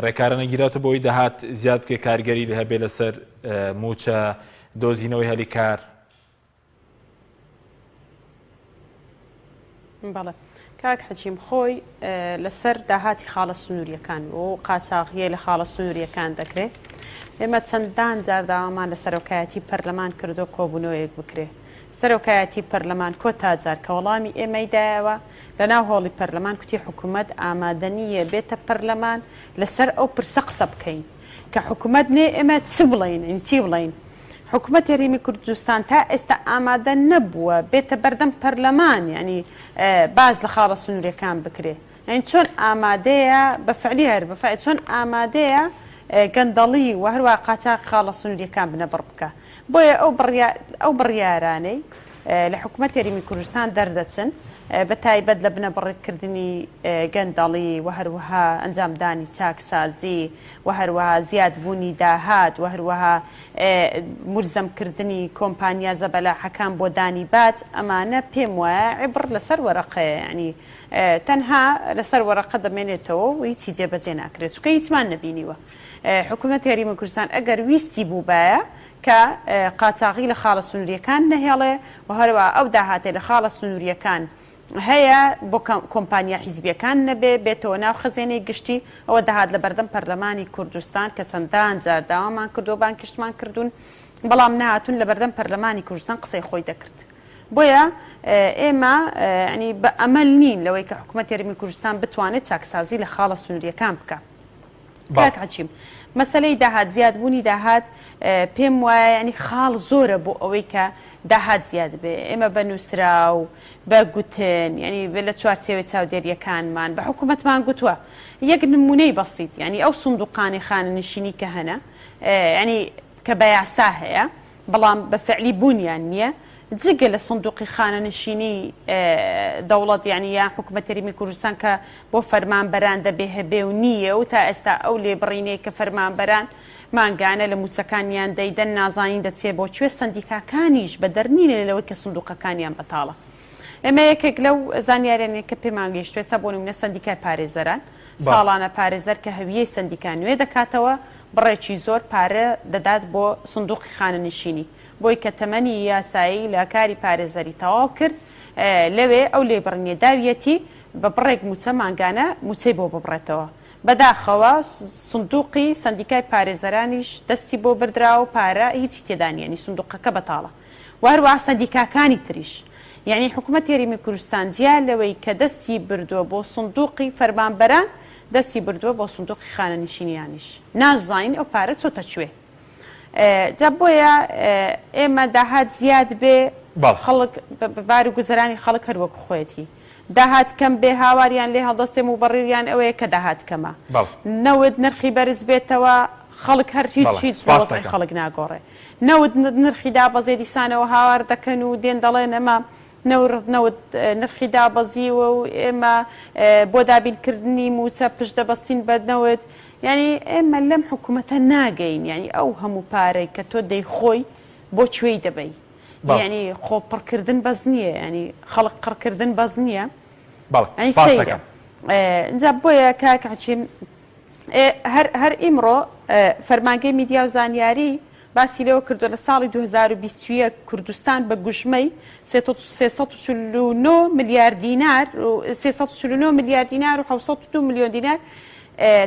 ڕێکارە نەگیرێتە بۆی داهات زیاد بکە کارگەری هەبێ لەسەر موچە دۆزینەوەی هەلی کار بەڵێ کاک حەجیم خۆی لەسەر داهاتی خاڵە سنووریەکان و قاچاغیە لە خاڵە سنووریەکان دەکرێت ئێمە چەندان جار داوامان لە سەرۆکایەتی پەرلەمان کردو کۆبوونەوەیەک بکرێ سەرۆکایەتی پەرلەمان کۆ تاجار کە وەڵامی ئێمەیدایەوە لە ناو هۆڵی پەرلەمان کوتی حکوومەت ئامادەنیە بێتە پەرلەمان لەسەر ئەو پرسە قسە بکەین کە حکوومەت نێ ئێمە چ بڵین چی بڵین حکوومەت هەرێمی کوردستان تا ئێستا ئامادە نەبووە بێتە بەردەم پەرلەمان ینی باز لە خاڵە سنووریەکان بکرێ ئەین چۆن ئامادەیە بەفعلی هەر بەفعل چۆن ئامادەیە گەندەڵی و هەروە قاچاق خاڵە سنووریەکان بنەبڕ بکە بۆیە ئەو بڕیارانەی لە حکوومەت هەرێمی کوردستان دەردەچن بە تایبەت لە بنەبڕێکردنی گەندەڵی و هەروەها ئەنجامدانی چاکسازی و هەروەها زیادبوونی داهات و هەروەها مورزەمکردنی کۆمپانیا زەبەلاحەکان بۆ دانی بات ئەمانە پێم وایە عیبڕ لەسەر وەرەقەیە ینی تەنها لەسەر وەرەقە دەمێنێتەوە و هیچی جێبەجێ ناکرێت چکە هیچمان نەبینیوە حکوومەت هەرێمی کوردستان ئەگەر ویستی بوو بایە کە قاچاغی لە خاڵە سنووریەکان نەهێڵێ و هەروە ئەو داهاتێ لە خاڵە سنووریەکان هەیە بۆ کۆمپانیا حیزبیەکان نەبێ بێتەوە ناو خەزێنەی گشتی ئەوە داهات لە بەردەم پەرلەمانی کوردستان کە چەندان جار داوامان کردو بانکشتمان کردوون بەڵام نهاتون لە بەردەم پەرلەمانی کوردستان قسەی خۆی دەکرد بۆیە ئێمە ینی بە ئەمەل نین لەوەی کە حکوومەت هەرێمی کوردستان بتوانێت چاکسازی لە خاڵە سنووریەکان بکە کاک حەجیم مەسەلەی داهات زیادبوونی داهات پێم وایە ینی خاڵ زۆرە بۆ ئەوەی کە داهات زیاد بێ ئێمە بە نووسرا و بە گوتن ینی لە چوارچێوەی چاودێریەکانمان بە حکوومەتمان گوتووە یەک نمونەی بەسیط ینی ئەو سندوقانی خانەنشینی کە هەنە ینی کە بە یاسا هەیە بەڵام بە فعلی بوونیان نییە جگە لە سندوقی خانەنشینی دەوڵەت ینی یا حکوومەت هەرێمی کوردستان کە بۆ فەرمانبەران دەبێ هەبێ و نییە و تا ئێستا ئەو لێبڕینەیە کە فەرمانبەران مانگانە لە موچەکانیان دەیدەن نازانین دەچێت بۆ کوێ سندیکاکانیش بە دەرنینە لەوەی کە سندوقەکانیان بەتاڵە ئێمە یەکێک لەو زانیاریانێک کە پێمان گەیشتوێ ئێستا بۆ نمونە سندیکای پارێزەران ساڵانە پارێزەر کە هەویەی سندیکان نوێ دەکاتەوە بڕێکی زۆر پارە دەدات بۆ سندوقی خانەنشینی بۆی کە تەمەنی یاسایی لە کاری پارێزەری تەواو کرد لەوێ ئەو لێبڕنیە داویەتی بە بڕێک موچە مانگانە موچەی بۆ ببڕێتەوە بەداخەوە سندوقی سندیکای پارێزەرانیش دەستی بۆ بردرا و پارە هیچی تێدانیانی سندوقەکە بەتاڵە و هەروە سندیکاکانی تریش یعنی حکوومەت هەرێمی کوردستان جیا لەوەی کە دەستی بردووە بۆ سندوقی فەرمانبەران دەستی بردووە بۆ سندوقی خانەنشینیانیش نازانین ئەو پارە چۆتە کوێ جا بۆیە ئێمە داهات زیاد بێ خەڵک بار و گوزەرانی خەڵک هەروەکو خۆیەتی داهات کەم بێ هاواریان لێ هەڵدەستێم و بەڕێریان ئەوەیە کە داهات کەمە نەوت نرخی بەرز بێتەوە خەڵک هەر هیچ خەڵک ناگۆڕێ نەوت نرخی دابەزێ دیسانەوە هاوار دەکەن و دێن دەڵێن ئەمە نەوت نرخی دابەزیوە و ئێمە بۆ دابینکردنی موچە پشت دەبەستین بەنەوت ینی ئێمە لەم حکوومەتە ناگەین ینی ئەو هەموو پارەی کە تۆ دەیخۆی بۆ کوێی دەبەی ینی خۆپڕکردن بەز نییە ینی خەڵک قڕکردن بەز نییە اینجا بۆیە کاک حەجیم هەر ئیمڕۆ فەرمانگەی میدیا و زانیاری باسی لەوە کردو لە ساڵی 2021 کوردستان بە گوژمەی 349 میلیارد دینار و 349 میلیارد دینار و 702 میلیۆن دینار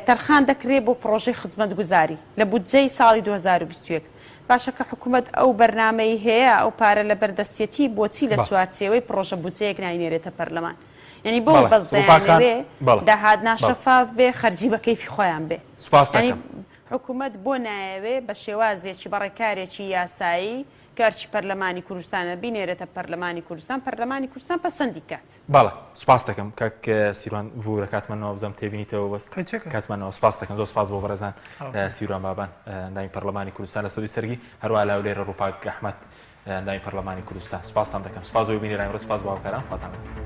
تەرخان دەکرێت بۆ پرۆژەی خزمەتگوزاری لە بودجەی ساڵی 2021 باشەکە حکوومەت ئەو بەرنامەی هەیە ئەو پارە لە بەردەستێتی بۆچی لە چوارچێوەی پرۆژە بودجەیەک ناینێرێتە پەرلەمان ینی بۆ بەزدەیانەوێ داهات ناشەفاف بێ خەرجی بە کەیفی خۆیان بێ حکوومەت بۆ نایەوێ بە شێوازێکی بەڕێکارێکی یاسایی کارچی پەرلەمانی کوردستانە بینێرێتە پەرلەمانی کوردستان پەسەندی کات. باڵە سوپاس دەکەم کاک سیروان بوورە کاتمانەوە بزەم تێبینیتەوە بەس کاتمانەوە سپاس دەکەم زۆر سپاس بۆ بەڕێزان سیروان بابان ناوی پەرلەمانی کوردستان لە سۆدی سەرگی هەروە لاولێرە ڕووپاک ئەحمەد ناوی پەرلەمانی کوردستان سپاسان دەکەم سپاس بۆ بینێرانی ڕۆ سپاس بۆ هاوکاران خواتان